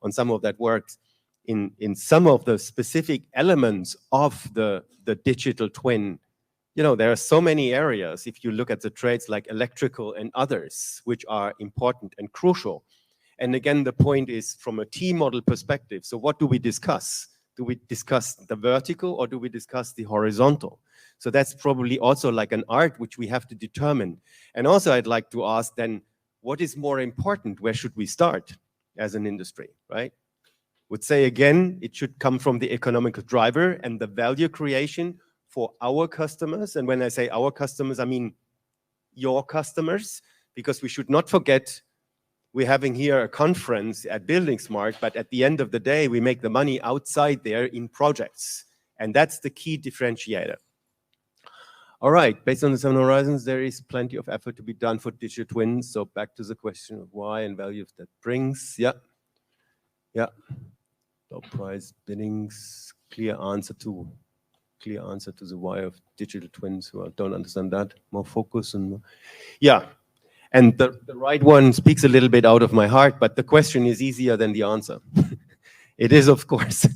on some of that work, in some of the specific elements of the digital twin, there are so many areas, if you look at the trades like electrical and others, which are important and crucial. And again, the point is from a T model perspective. So what do we discuss? Do we discuss the vertical or do we discuss the horizontal? So that's probably also like an art which we have to determine. And also I'd like to ask then, what is more important? Where should we start as an industry, right? Would say again, it should come from the economical driver and the value creation for our customers. And when I say our customers, I mean your customers, because we should not forget we're having here a conference at buildingSMART, but at the end of the day, we make the money outside there in projects. And that's the key differentiator. All right, based on the 7 horizons, there is plenty of effort to be done for digital twins. So back to the question of why and values that brings. Yeah. Low price biddings, clear answer to the why of digital twins. Who don't understand that. More focus and more. Yeah. And the right one speaks a little bit out of my heart, but the question is easier than the answer. It is, of course,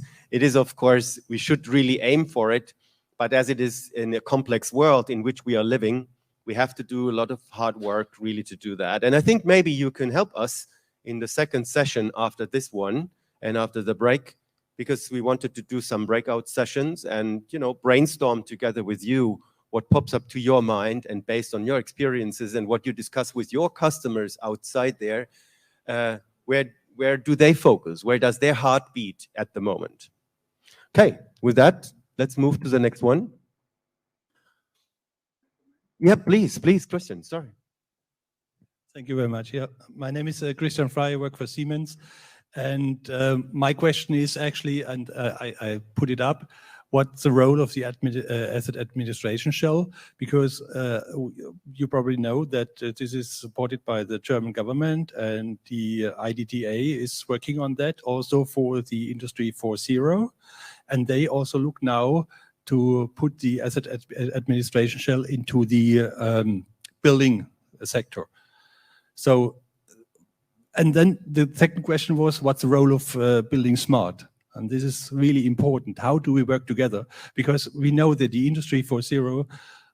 we should really aim for it. But as it is in a complex world in which we are living, we have to do a lot of hard work really to do that. And I think maybe you can help us in the second session after this one and after the break, because we wanted to do some breakout sessions and, you know, brainstorm together with you what pops up to your mind, and based on your experiences and what you discuss with your customers outside there, where do they focus? Where does their heart beat at the moment? Okay, with that, let's move to the next one. Yeah, please, Christian, sorry. Thank you very much. Yeah, my name is Christian Frey, I work for Siemens. And my question is actually, and I put it up, what's the role of the asset administration shell? Because you probably know that this is supported by the German government, and the IDDA is working on that also for the Industry 4.0. And they also look now to put the asset administration shell into the building sector. So, and then the second question was, what's the role of buildingSMART? And this is really important. How do we work together? Because we know that the Industry 4.0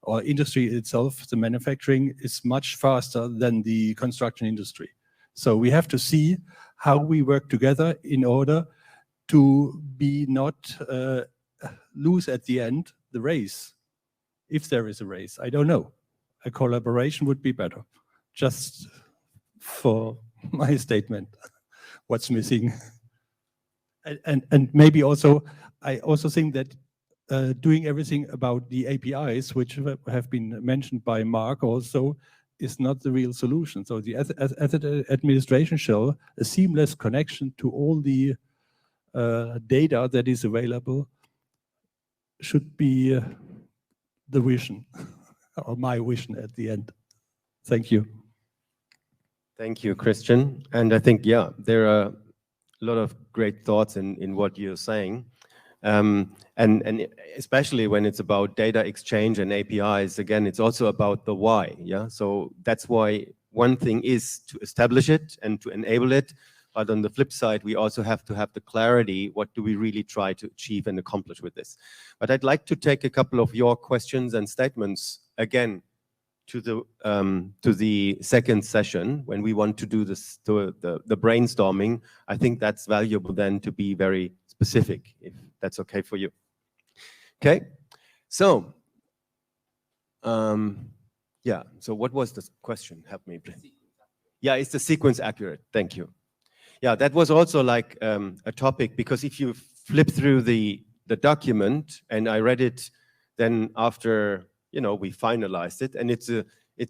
or industry itself, the manufacturing, is much faster than the construction industry. So we have to see how we work together in order to be not lose at the end the race. If there is a race, I don't know. A collaboration would be better. Just for my statement, what's missing. And maybe also, I also think that doing everything about the APIs, which have been mentioned by Mark also, is not the real solution. So the asset administration shell, a seamless connection to all the data that is available, should be the vision, or my vision at the end. Thank you. Thank you, Christian. And I think, yeah, there are a lot of great thoughts in what you're saying. And especially when it's about data exchange and APIs, again, it's also about the why, yeah? So that's why one thing is to establish it and to enable it, but on the flip side, we also have to have the clarity, what do we really try to achieve and accomplish with this? But I'd like to take a couple of your questions and statements again to the second session when we want to do this, the brainstorming. I think that's valuable then to be very specific, if that's okay for you. Okay, so yeah, so what was the question? Help me, please. Yeah, is the sequence accurate? Thank you. Yeah, that was also like a topic, because if you flip through the document, and I read it then after, you know, we finalized it, and it's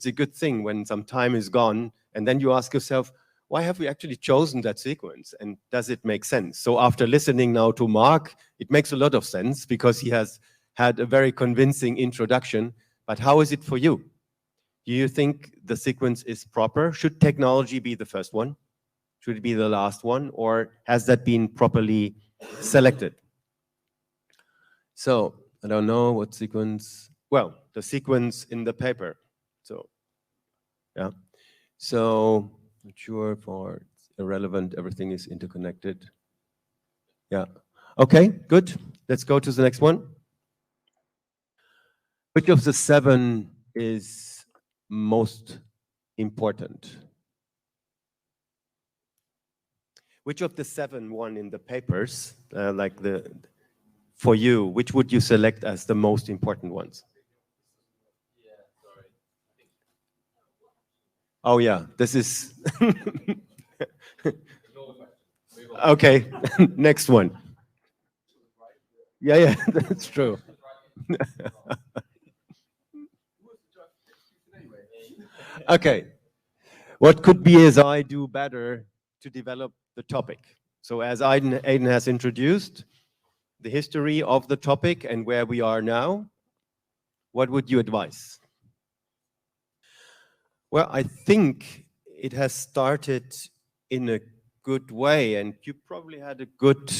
a good thing when some time is gone, and then you ask yourself, why have we actually chosen that sequence, and does it make sense? So after listening now to Mark, it makes a lot of sense, because he has had a very convincing introduction. But how is it for you? Do you think the sequence is proper? Should technology be the first one? Should it be the last one? Or has that been properly selected? So I don't know what sequence. Well, the sequence in the paper. So, yeah. So, not sure, for irrelevant, everything is interconnected. Yeah. Okay, good. Let's go to the next one. Which of the 7 is most important? Which of the 7 won in the papers, for you, which would you select as the most important ones? Oh yeah, this is okay. Next one. Yeah, that's true. Okay, what could BSI do better to develop the topic? So as Aidan has introduced, the history of the topic and where we are now, what would you advise? Well, I think it has started in a good way, and you probably had a good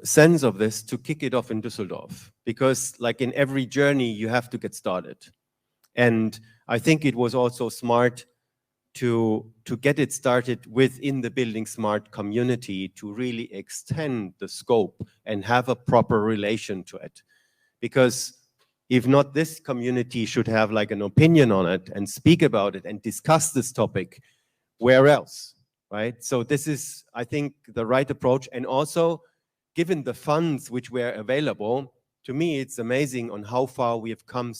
sense of this to kick it off in Düsseldorf, because like in every journey, you have to get started. And I think it was also smart to get it started within the buildingSMART community to really extend the scope and have a proper relation to it. Because if not, this community should have like an opinion on it and speak about it and discuss this topic, where else, right? So this is, I think, the right approach. And also, given the funds which were available, to me, it's amazing on how far we have come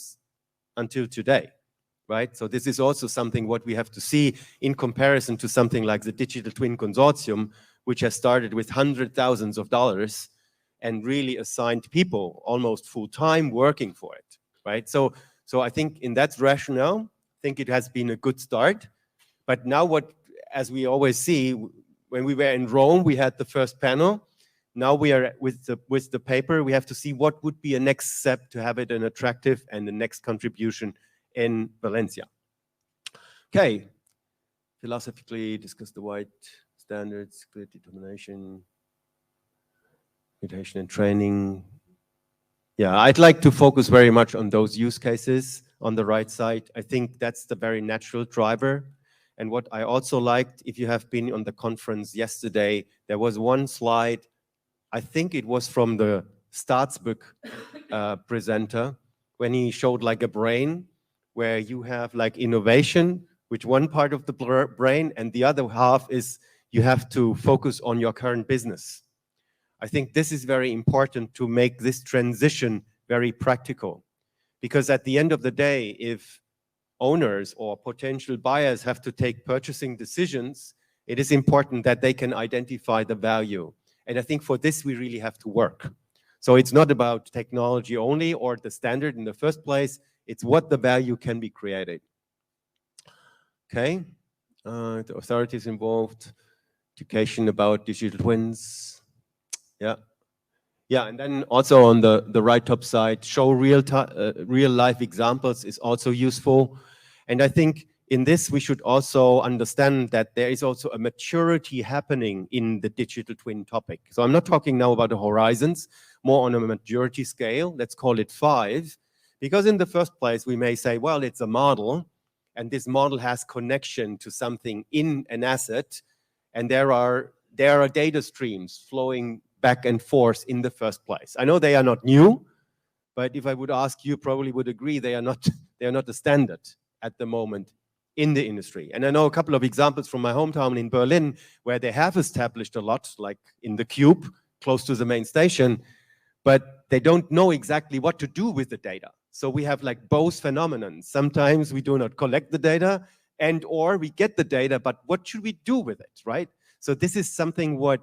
until today, right? So this is also something what we have to see in comparison to something like the Digital Twin Consortium, which has started with hundreds of thousands of dollars and really assigned people almost full-time working for it, right? So I think in that rationale, I think it has been a good start. But now what, as we always see, when we were in Rome, we had the first panel. Now we are with the paper, we have to see what would be a next step to have it an attractive and the next contribution in Valencia. Okay, philosophically discuss the white standards, clear determination, meditation and training. Yeah, I'd like to focus very much on those use cases on the right side. I think that's the very natural driver. And what I also liked, if you have been on the conference yesterday, there was one slide, I think it was from the Staatsbook presenter, when he showed like a brain where you have like innovation, which one part of the brain, and the other half is you have to focus on your current business. I think this is very important to make this transition very practical, because at the end of the day, if owners or potential buyers have to take purchasing decisions, it is important that they can identify the value. And I think for this, we really have to work. So it's not about technology only or the standard in the first place, it's what the value can be created. Okay, the authorities involved, education about digital twins. Yeah. Yeah, and then also on the right top side, show real life examples is also useful. And I think in this, we should also understand that there is also a maturity happening in the digital twin topic. So I'm not talking now about the horizons, more on a maturity scale, let's call it 5. Because in the first place, we may say, well, it's a model, and this model has connection to something in an asset, and there are data streams flowing back and forth in the first place. I know they are not new, but if I would ask you, probably would agree they are not the standard at the moment in the industry. And I know a couple of examples from my hometown in Berlin where they have established a lot, like in the Cube, close to the main station, but they don't know exactly what to do with the data. So we have like both phenomenon. Sometimes we do not collect the data or we get the data, but what should we do with it, right? So this is something what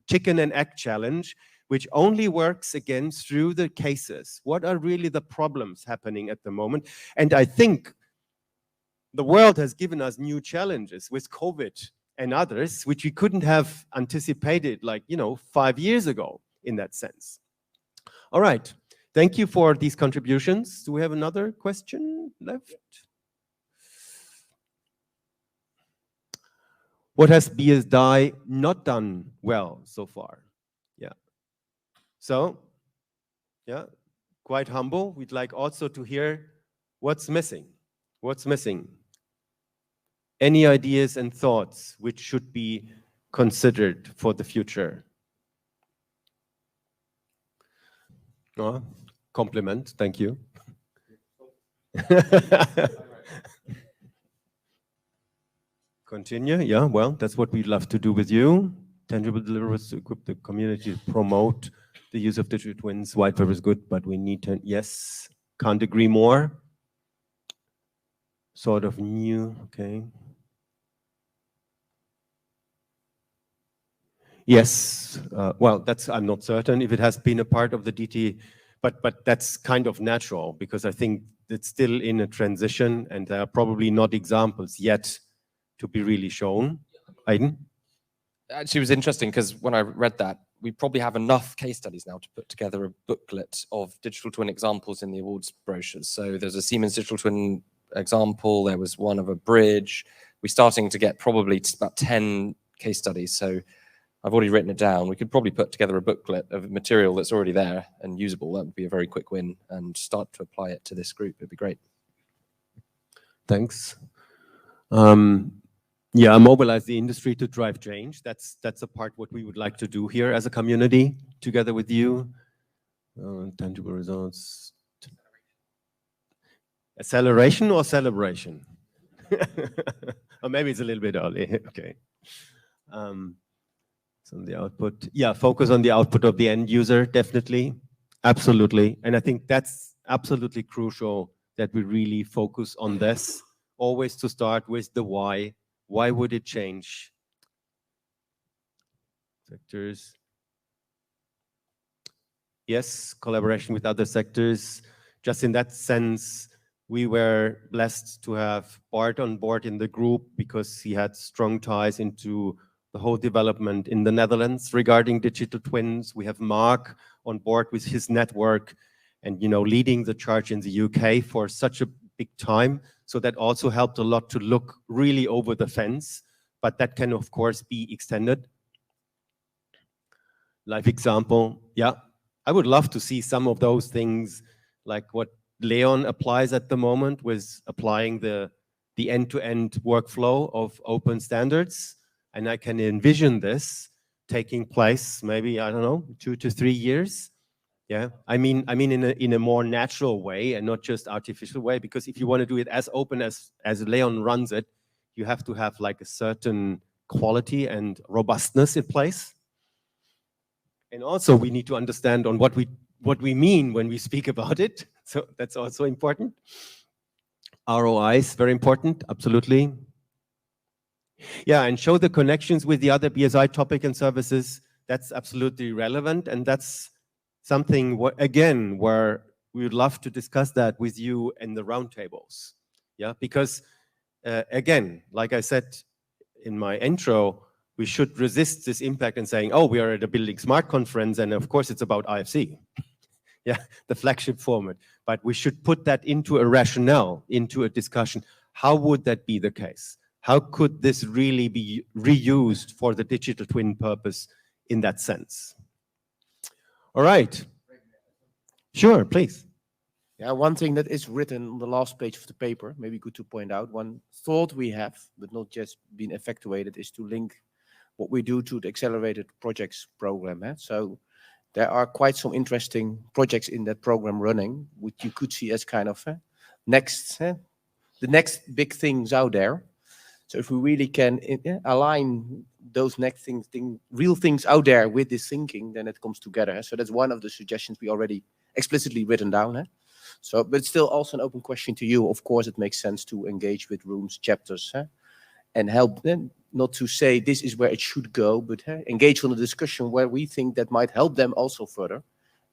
chicken and egg challenge, which only works again through the cases. What are really the problems happening at the moment? And I think the world has given us new challenges with COVID and others, which we couldn't have anticipated 5 years ago in that sense. All right, thank you for these contributions. Do we have another question left? What has BSDI not done well so far? Yeah. So, yeah, quite humble. We'd like also to hear what's missing. What's missing? Any ideas and thoughts which should be considered for the future? Oh, compliment, thank you. Continue, yeah, well, that's what we'd love to do with you. Tangible deliverables to equip the community to promote the use of digital twins. White paper is good, but we need to, yes, can't agree more. Sort of new, okay. Yes, well, that's, I'm not certain if it has been a part of the DT, but that's kind of natural because I think it's still in a transition and there are probably not examples yet to be really shown. Aidan? Actually, it was interesting because when I read that, we probably have enough case studies now to put together a booklet of digital twin examples in the awards brochures. So there's a Siemens digital twin example. There was one of a bridge. We're starting to get probably about 10 case studies. So I've already written it down. We could probably put together a booklet of material that's already there and usable. That would be a very quick win, and start to apply it to this group. It'd be great. Thanks. Yeah, mobilize the industry to drive change. That's a part what we would like to do here as a community, together with you. Tangible results. Acceleration or celebration? Or maybe it's a little bit early. Okay. So the output, yeah, focus on the output of the end user, definitely, absolutely. And I think that's absolutely crucial, that we really focus on this, always to start with the why. Why would it change? Sectors. Yes, collaboration with other sectors. Just in that sense, we were blessed to have Bart on board in the group, because he had strong ties into the whole development in the Netherlands regarding digital twins. We have Mark on board with his network, and leading the charge in the UK for such a big time. So that also helped a lot to look really over the fence, but that can of course be extended. Live example, yeah, I would love to see some of those things, like what Leon applies at the moment, with applying the end-to-end workflow of open standards. And I can envision this taking place maybe, I don't know, 2 to 3 years. Yeah, I mean in a more natural way and not just artificial way, because if you want to do it as open as Leon runs it, you have to have like a certain quality and robustness in place. And also we need to understand on what we mean when we speak about it. So that's also important. ROI is very important, absolutely. Yeah, and show the connections with the other BSI topic and services. That's absolutely relevant, and that's something, again, where we would love to discuss that with you in the roundtables. Yeah, because again, like I said in my intro, we should resist this impact and saying, oh, we are at a buildingSMART conference, and of course it's about IFC. Yeah, the flagship format. But we should put that into a rationale, into a discussion. How would that be the case? How could this really be reused for the digital twin purpose in that sense? All right. Sure, please. Yeah, one thing that is written on the last page of the paper, maybe good to point out, one thought we have, but not just been effectuated, is to link what we do to the accelerated projects program. So there are quite some interesting projects in that program running, which you could see as kind of the next big things out there. So if we really can align those next real things out there with this thinking, then it comes together. So that's one of the suggestions we already explicitly written down. So, but still also an open question to you. Of course, it makes sense to engage with rooms, chapters, and help them, not to say this is where it should go, but engage on a discussion where we think that might help them also further,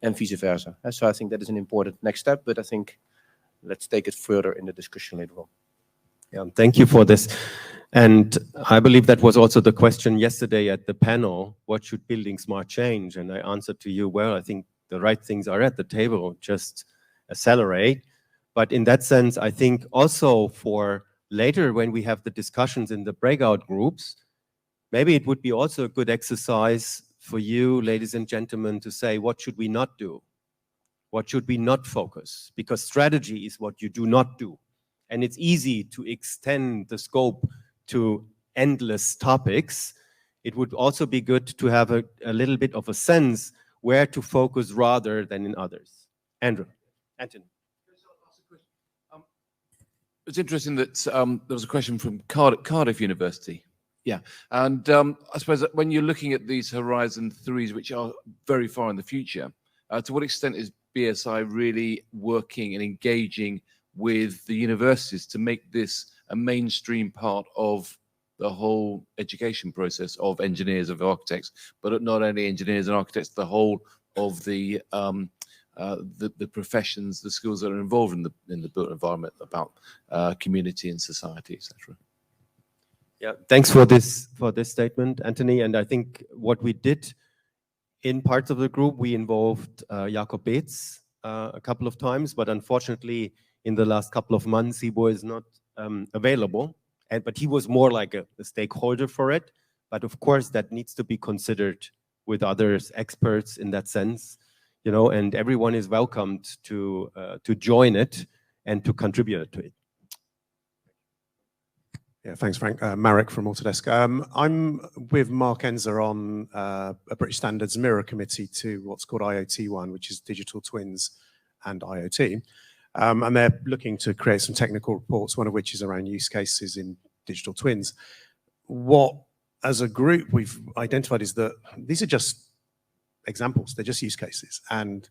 and vice versa. So I think that is an important next step, but I think let's take it further in the discussion later on. Yeah, thank you for this. And I believe that was also the question yesterday at the panel, what should buildingSMART change? And I answered to you, well, I think the right things are at the table, just accelerate. But in that sense, I think also for later when we have the discussions in the breakout groups, maybe it would be also a good exercise for you, ladies and gentlemen, to say, what should we not do? What should we not focus? Because strategy is what you do not do. And it's easy to extend the scope to endless topics. It would also be good to have a little bit of a sense where to focus rather than in others. Anthony. It's interesting that there was a question from Cardiff University. Yeah, and I suppose that when you're looking at these Horizon 3s, which are very far in the future, to what extent is BSI really working and engaging with the universities to make this a mainstream part of the whole education process of engineers, of architects, but not only engineers and architects, the whole of the professions, the skills that are involved in the built environment, about community and society, etc. Yeah, thanks for this statement, Anthony. And I think what we did in parts of the group, we involved Jakob Beetz a couple of times, but unfortunately, in the last couple of months, he was not available. But he was more like a stakeholder for it. But of course, that needs to be considered with others, experts in that sense, you know, and everyone is welcomed to join it and to contribute to it. Yeah, thanks, Frank. Marek from Autodesk. I'm with Mark Enzer on a British Standards Mirror Committee to what's called IoT1, which is digital twins and IoT. And they're looking to create some technical reports, one of which is around use cases in digital twins. What, as a group, we've identified is that these are just examples, they're just use cases. And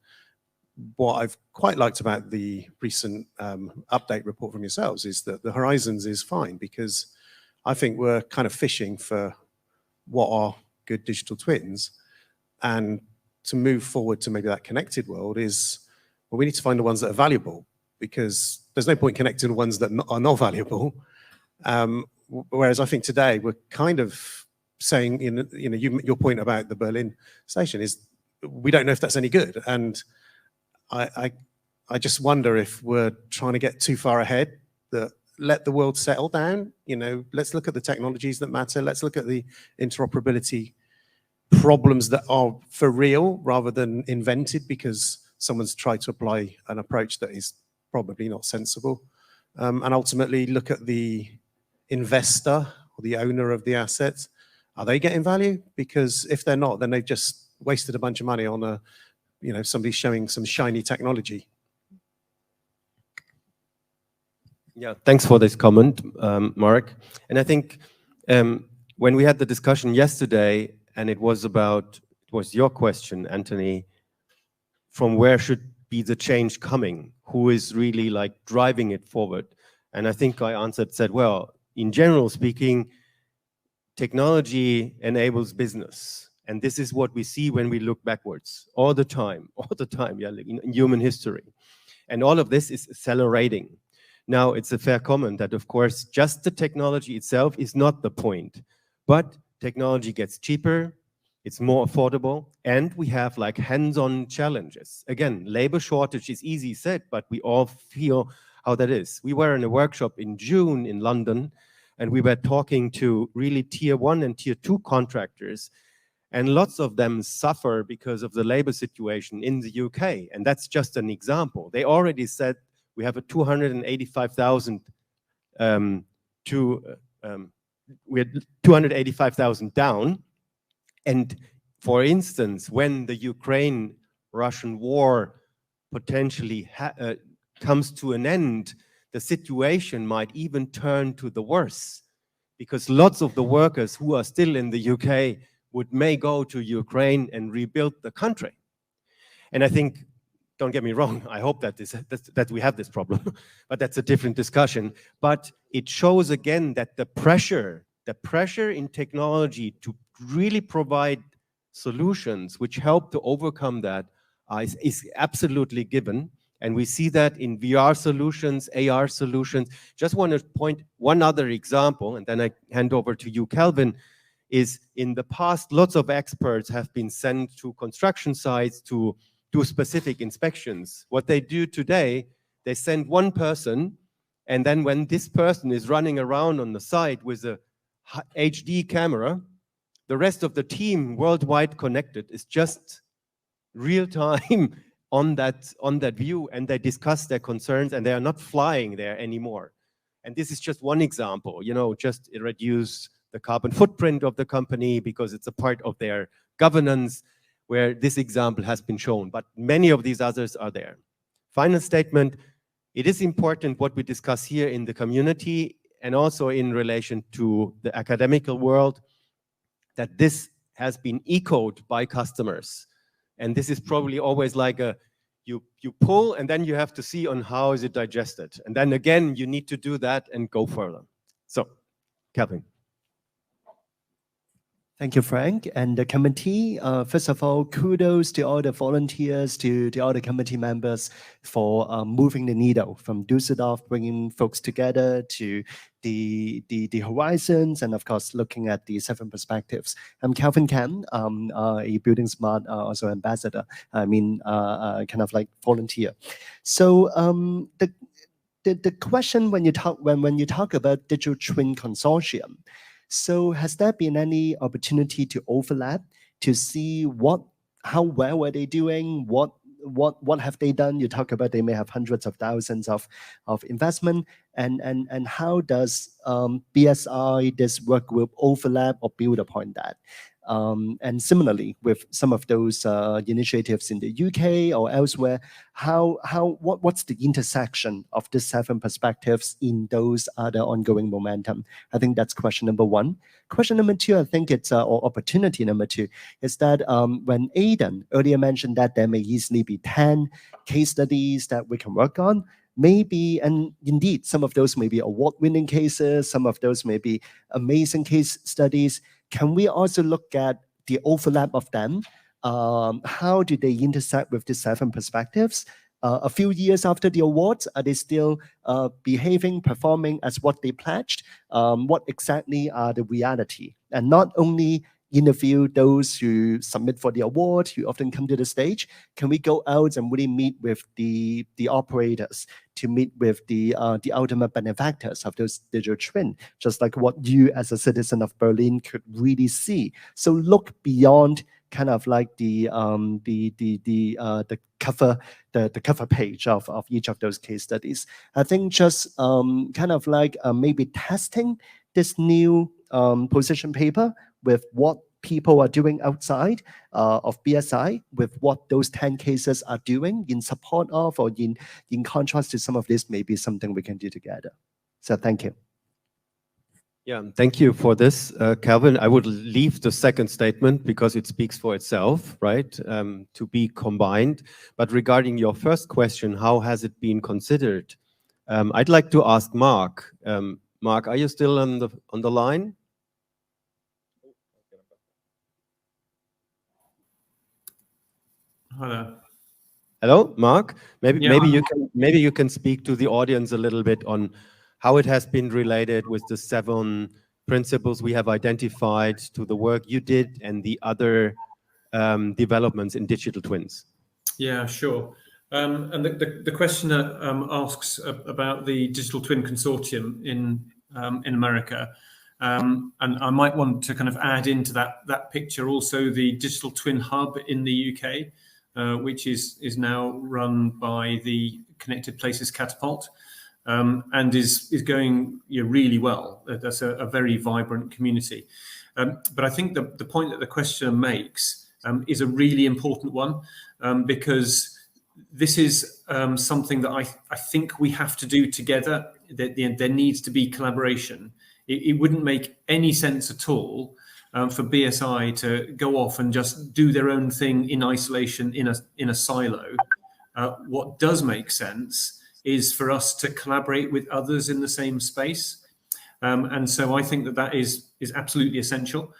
what I've quite liked about the recent update report from yourselves is that the horizons is fine, because I think we're kind of fishing for what are good digital twins. And to move forward to maybe that connected world is, well, we need to find the ones that are valuable, because there's no point connecting the ones that are not valuable. Whereas I think today we're kind of saying, your point about the Berlin station is we don't know if that's any good. And I just wonder if we're trying to get too far ahead, that let the world settle down, let's look at the technologies that matter. Let's look at the interoperability problems that are for real rather than invented because someone's tried to apply an approach that is probably not sensible. And ultimately look at the investor or the owner of the assets. Are they getting value? Because if they're not, then they've just wasted a bunch of money on somebody showing some shiny technology. Yeah, thanks for this comment, Mark. And I think when we had the discussion yesterday, and it was your question, Anthony, from where should be the change coming? Who is really like driving it forward? And I think I said, well, in general speaking, technology enables business. And this is what we see when we look backwards all the time, yeah, in human history. And all of this is accelerating. Now, it's a fair comment that, of course, just the technology itself is not the point, but technology gets cheaper, it's more affordable, and we have like hands-on challenges. Again, labor shortage is easy said, but we all feel how that is. We were in a workshop in June in London, and we were talking to really tier 1 and tier 2 contractors, and lots of them suffer because of the labor situation in the UK. And that's just an example. They already said we have a 285,000 we had 285,000 down. And for instance, when the Ukraine-Russian war potentially comes to an end, the situation might even turn to the worse, because lots of the workers who are still in the UK may go to Ukraine and rebuild the country. And I think, don't get me wrong, I hope that we have this problem, but that's a different discussion. But it shows again that the pressure in technology to really provide solutions which help to overcome that is absolutely given. And we see that in VR solutions, AR solutions. Just want to point one other example, and then I hand over to you, Kelvin, is in the past, lots of experts have been sent to construction sites to do specific inspections. What they do today, they send one person, and then when this person is running around on the site with a HD camera, the rest of the team worldwide connected is just real time on that view, and they discuss their concerns, and they are not flying there anymore. And this is just one example, just reduce the carbon footprint of the company because it's a part of their governance, where this example has been shown, but many of these others are there. Final statement, it is important what we discuss here in the community and also in relation to the academical world, that this has been echoed by customers. And this is probably always like you pull and then you have to see on how is it digested. And then again, you need to do that and go further. So, Kelvin. Thank you, Frank. And the committee, first of all, kudos to all the volunteers, to all the committee members for moving the needle from Düsseldorf, bringing folks together to the horizons, and of course, looking at the 7 perspectives. I'm Calvin Ken, a buildingSMART also ambassador, kind of like volunteer. So the question when you talk about digital twin consortium, so has there been any opportunity to overlap to see how well are they doing? What have they done? You talk about they may have hundreds of thousands of investment, and how does BSI, this work group, overlap or build upon that? And similarly, with some of those initiatives in the UK or elsewhere, what's the intersection of the 7 perspectives in those other ongoing momentum? I think that's question number 1. Question number 2, I think it's or opportunity number 2, is that when Aidan earlier mentioned that there may easily be 10 case studies that we can work on, maybe, and indeed, some of those may be award-winning cases, some of those may be amazing case studies. Can we also look at the overlap of them? How do they intersect with the 7 perspectives? A few years after the awards, are they still behaving, performing as what they pledged? What exactly are the reality? And not only interview those who submit for the award, who often come to the stage. Can we go out and really meet with the operators, to meet with the ultimate benefactors of those digital twin, just like what you as a citizen of Berlin could really see? So look beyond kind of like the cover page of each of those case studies. I think just kind of like maybe testing this new position paper with what people are doing outside of BSI, with what those 10 cases are doing in support of, or in contrast to some of this, maybe something we can do together. So thank you. Yeah, thank you for this, Calvin. I would leave the second statement because it speaks for itself, right, to be combined. But regarding your first question, how has it been considered? I'd like to ask Mark. Mark, are you still on the line? Hello. Hello, Mark. Maybe Yeah, maybe you can speak to the audience a little bit on how it has been related with the 7 principles we have identified to the work you did and the other developments in digital twins. Yeah, sure. And the questioner asks about the Digital Twin Consortium in America. And I might want to kind of add into that picture also the Digital Twin Hub in the UK, which is now run by the Connected Places Catapult, and is going really well. That's a very vibrant community. But I think the point that the questioner makes is a really important one, because this is something that I think we have to do together. There needs to be collaboration. It wouldn't make any sense at all for BSI to go off and just do their own thing in isolation in a silo. What does make sense is for us to collaborate with others in the same space. And so I think that is absolutely essential.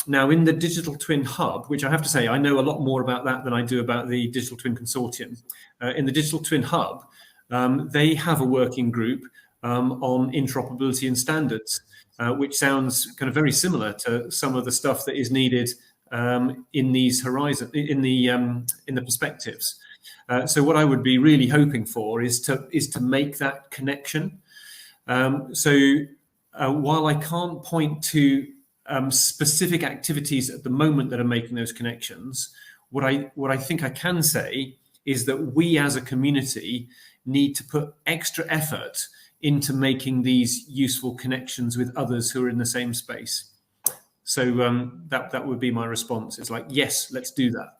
Now, in the Digital Twin Hub, which I have to say, I know a lot more about that than I do about the Digital Twin Consortium. In the Digital Twin Hub, they have a working group on interoperability and standards, which sounds kind of very similar to some of the stuff that is needed in these in the perspectives. So what I would be really hoping for is to make that connection. While I can't point to specific activities at the moment that are making those connections, what I think I can say is that we as a community need to put extra effort into making these useful connections with others who are in the same space. So that would be my response. It's like, yes, let's do that.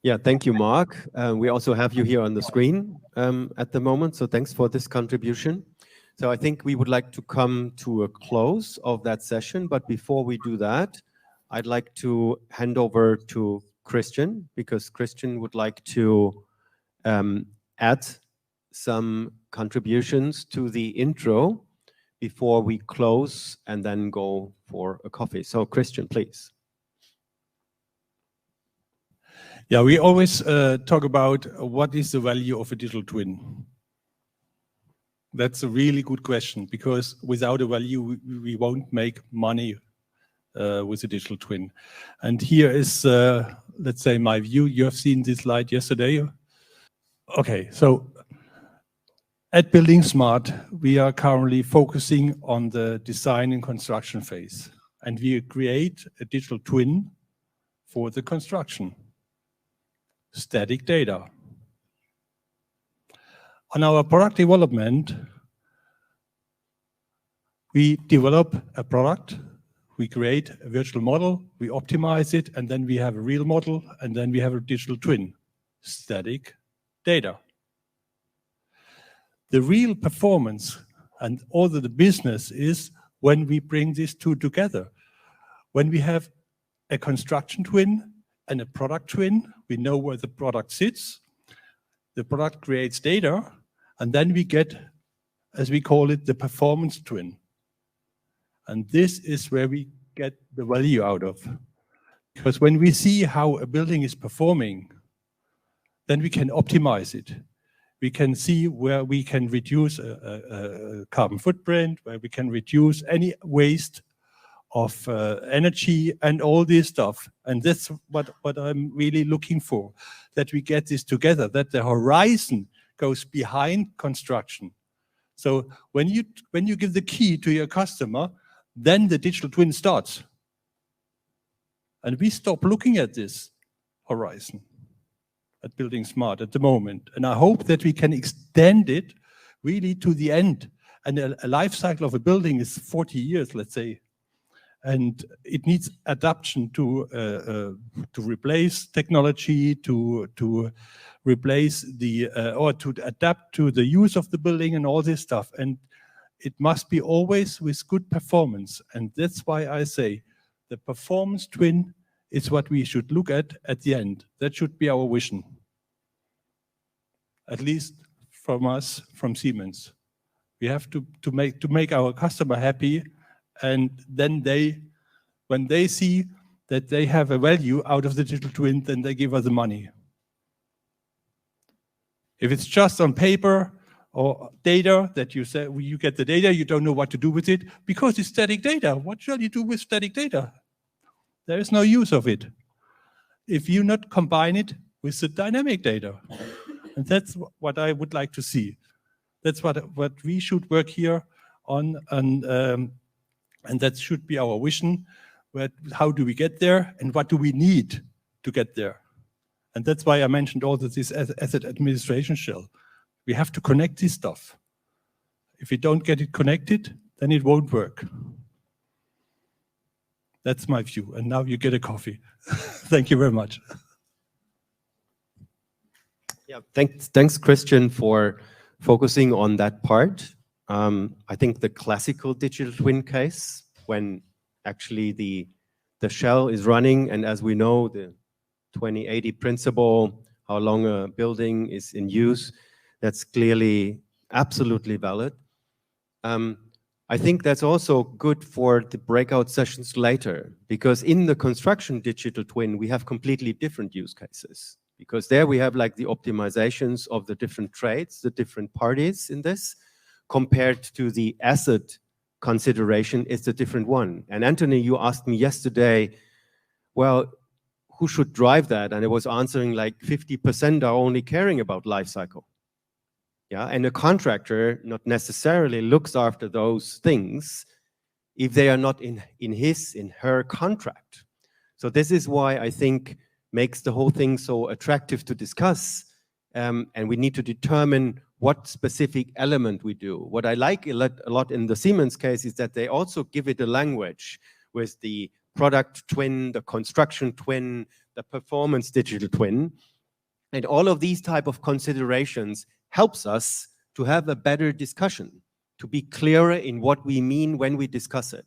Yeah, thank you, Mark. We also have you here on the screen at the moment, so thanks for this contribution. So I think we would like to come to a close of that session, but before we do that, I'd like to hand over to Christian, because Christian would like to add some contributions to the intro, before we close and then go for a coffee. So Christian, please. Yeah, we always talk about what is the value of a digital twin. That's a really good question, because without a value, we won't make money with a digital twin. And here is, let's say, my view. You have seen this slide yesterday. Okay, so at buildingSMART, we are currently focusing on the design and construction phase. And we create a digital twin for the construction. Static data. On our product development, we develop a product, we create a virtual model, we optimize it, and then we have a real model, and then we have a digital twin. Static data. The real performance and all the business is when we bring these two together. When we have a construction twin and a product twin, we know where the product sits, the product creates data, and then we get, as we call it, the performance twin. And this is where we get the value out of. Because when we see how a building is performing, then we can optimize it. We can see where we can reduce a carbon footprint, where we can reduce any waste of energy and all this stuff. And that's what I'm really looking for, that we get this together, that the horizon goes behind construction. So when you give the key to your customer, then the digital twin starts. And we stop looking at this horizon at buildingSMART at the moment. And I hope that we can extend it really to the end. And a life cycle of a building is 40 years, let's say. And it needs adaptation to replace technology, to replace the, or to adapt to the use of the building and all this stuff. And it must be always with good performance. And that's why I say the performance twin is what we should look at the end. That should be our vision. At least from us, from Siemens. We have to make our customer happy, and then when they see that they have a value out of the digital twin, then they give us the money. If it's just on paper or data that you say, you get the data, you don't know what to do with it, because it's static data. What shall you do with static data? There is no use of it if you not combine it with the dynamic data. And that's what I would like to see. That's what we should work here on, and that should be our vision. How do we get there, and what do we need to get there? And that's why I mentioned also this asset administration shell. We have to connect this stuff. If we don't get it connected, then it won't work. That's my view. And now you get a coffee. Thank you very much. Yeah, thanks, Christian, for focusing on that part. I think the classical digital twin case, when actually the shell is running, and as we know, the 2080 principle, how long a building is in use, that's clearly absolutely valid. I think that's also good for the breakout sessions later, because in the construction digital twin, we have completely different use cases. Because there we have like the optimizations of the different trades, the different parties in this, compared to the asset consideration is a different one. And Anthony, you asked me yesterday, well, who should drive that? And I was answering like 50% are only caring about life cycle. Yeah, and a contractor not necessarily looks after those things if they are not in her contract. So this is why I think makes the whole thing so attractive to discuss, and we need to determine what specific element we do. What I like a lot in the Siemens case is that they also give it a language with the product twin, the construction twin, the performance digital twin, and all of these type of considerations helps us to have a better discussion, to be clearer in what we mean when we discuss it.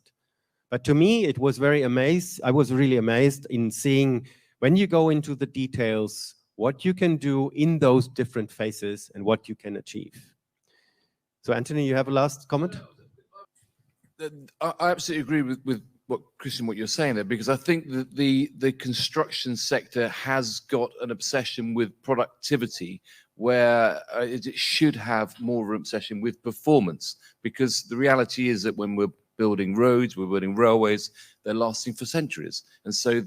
But to me, it was I was really amazed in seeing when you go into the details, what you can do in those different phases and what you can achieve. So Anthony, you have a last comment? I absolutely agree with what Christian, what you're saying there, because I think that the construction sector has got an obsession with productivity where it should have more of an obsession with performance, because the reality is that when we're building roads, we're building railways, they're lasting for centuries. And so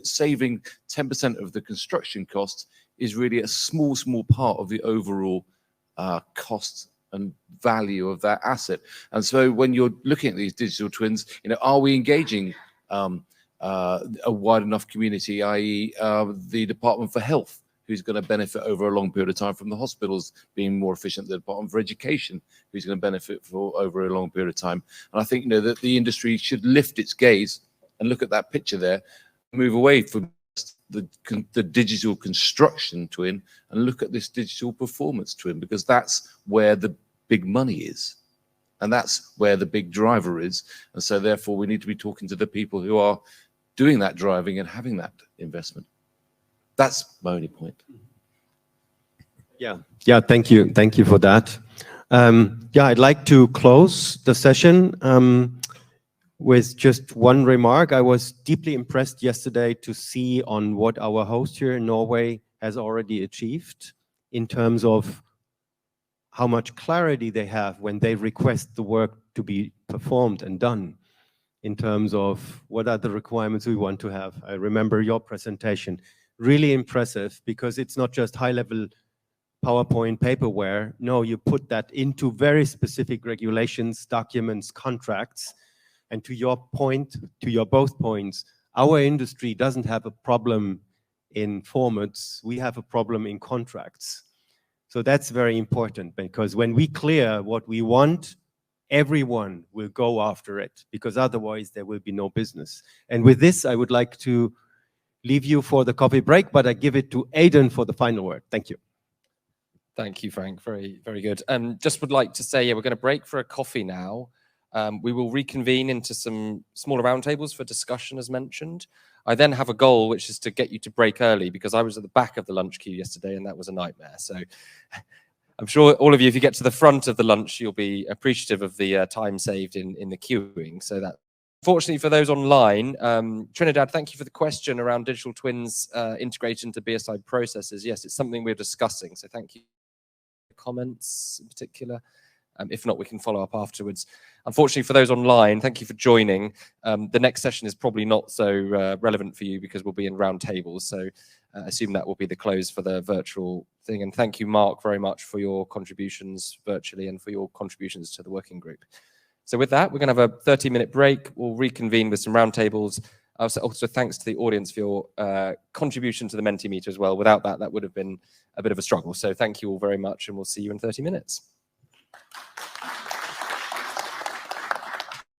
saving 10% of the construction cost is really a small part of the overall cost and value of that asset. And so when you're looking at these digital twins, are we engaging a wide enough community, i.e. The Department for Health, who's going to benefit over a long period of time from the hospitals being more efficient, the Department for Education, who's going to benefit over a long period of time. And I think that the industry should lift its gaze and look at that picture there, move away from the digital construction twin and look at this digital performance twin, because that's where the big money is and that's where the big driver is. And so therefore we need to be talking to the people who are doing that driving and having that investment. That's my only point. Yeah, thank you for that. I'd like to close the session with just one remark. I was deeply impressed yesterday to see on what our host here in Norway has already achieved in terms of how much clarity they have when they request the work to be performed and done, in terms of what are the requirements we want to have. I remember your presentation, really impressive, because it's not just high-level PowerPoint paperware. No, you put that into very specific regulations, documents, contracts. And to your point, to your both points, our industry doesn't have a problem in formats, we have a problem in contracts. So that's very important, because when we clear what we want, everyone will go after it, because otherwise there will be no business. And with this, I would like to leave you for the coffee break, but I give it to Aidan for the final word. Thank you. Thank you, Frank. Very, very good. Just would like to say, we're going to break for a coffee now. We will reconvene into some smaller roundtables for discussion, as mentioned. I then have a goal, which is to get you to break early, because I was at the back of the lunch queue yesterday, and that was a nightmare. So I'm sure all of you, if you get to the front of the lunch, you'll be appreciative of the time saved in the queuing. So that, fortunately for those online, Trinidad, thank you for the question around digital twins integrated into BSI processes. Yes, it's something we're discussing. So thank you for the comments in particular. If not, we can follow up afterwards. Unfortunately, for those online, thank you for joining. The next session is probably not so relevant for you, because we'll be in round tables. So assume that will be the close for the virtual thing. And thank you, Mark, very much for your contributions virtually and for your contributions to the working group. So with that, we're going to have a 30-minute break. We'll reconvene with some roundtables. Also, thanks to the audience for your contribution to the Mentimeter as well. Without that, that would have been a bit of a struggle. So thank you all very much, and we'll see you in 30 minutes.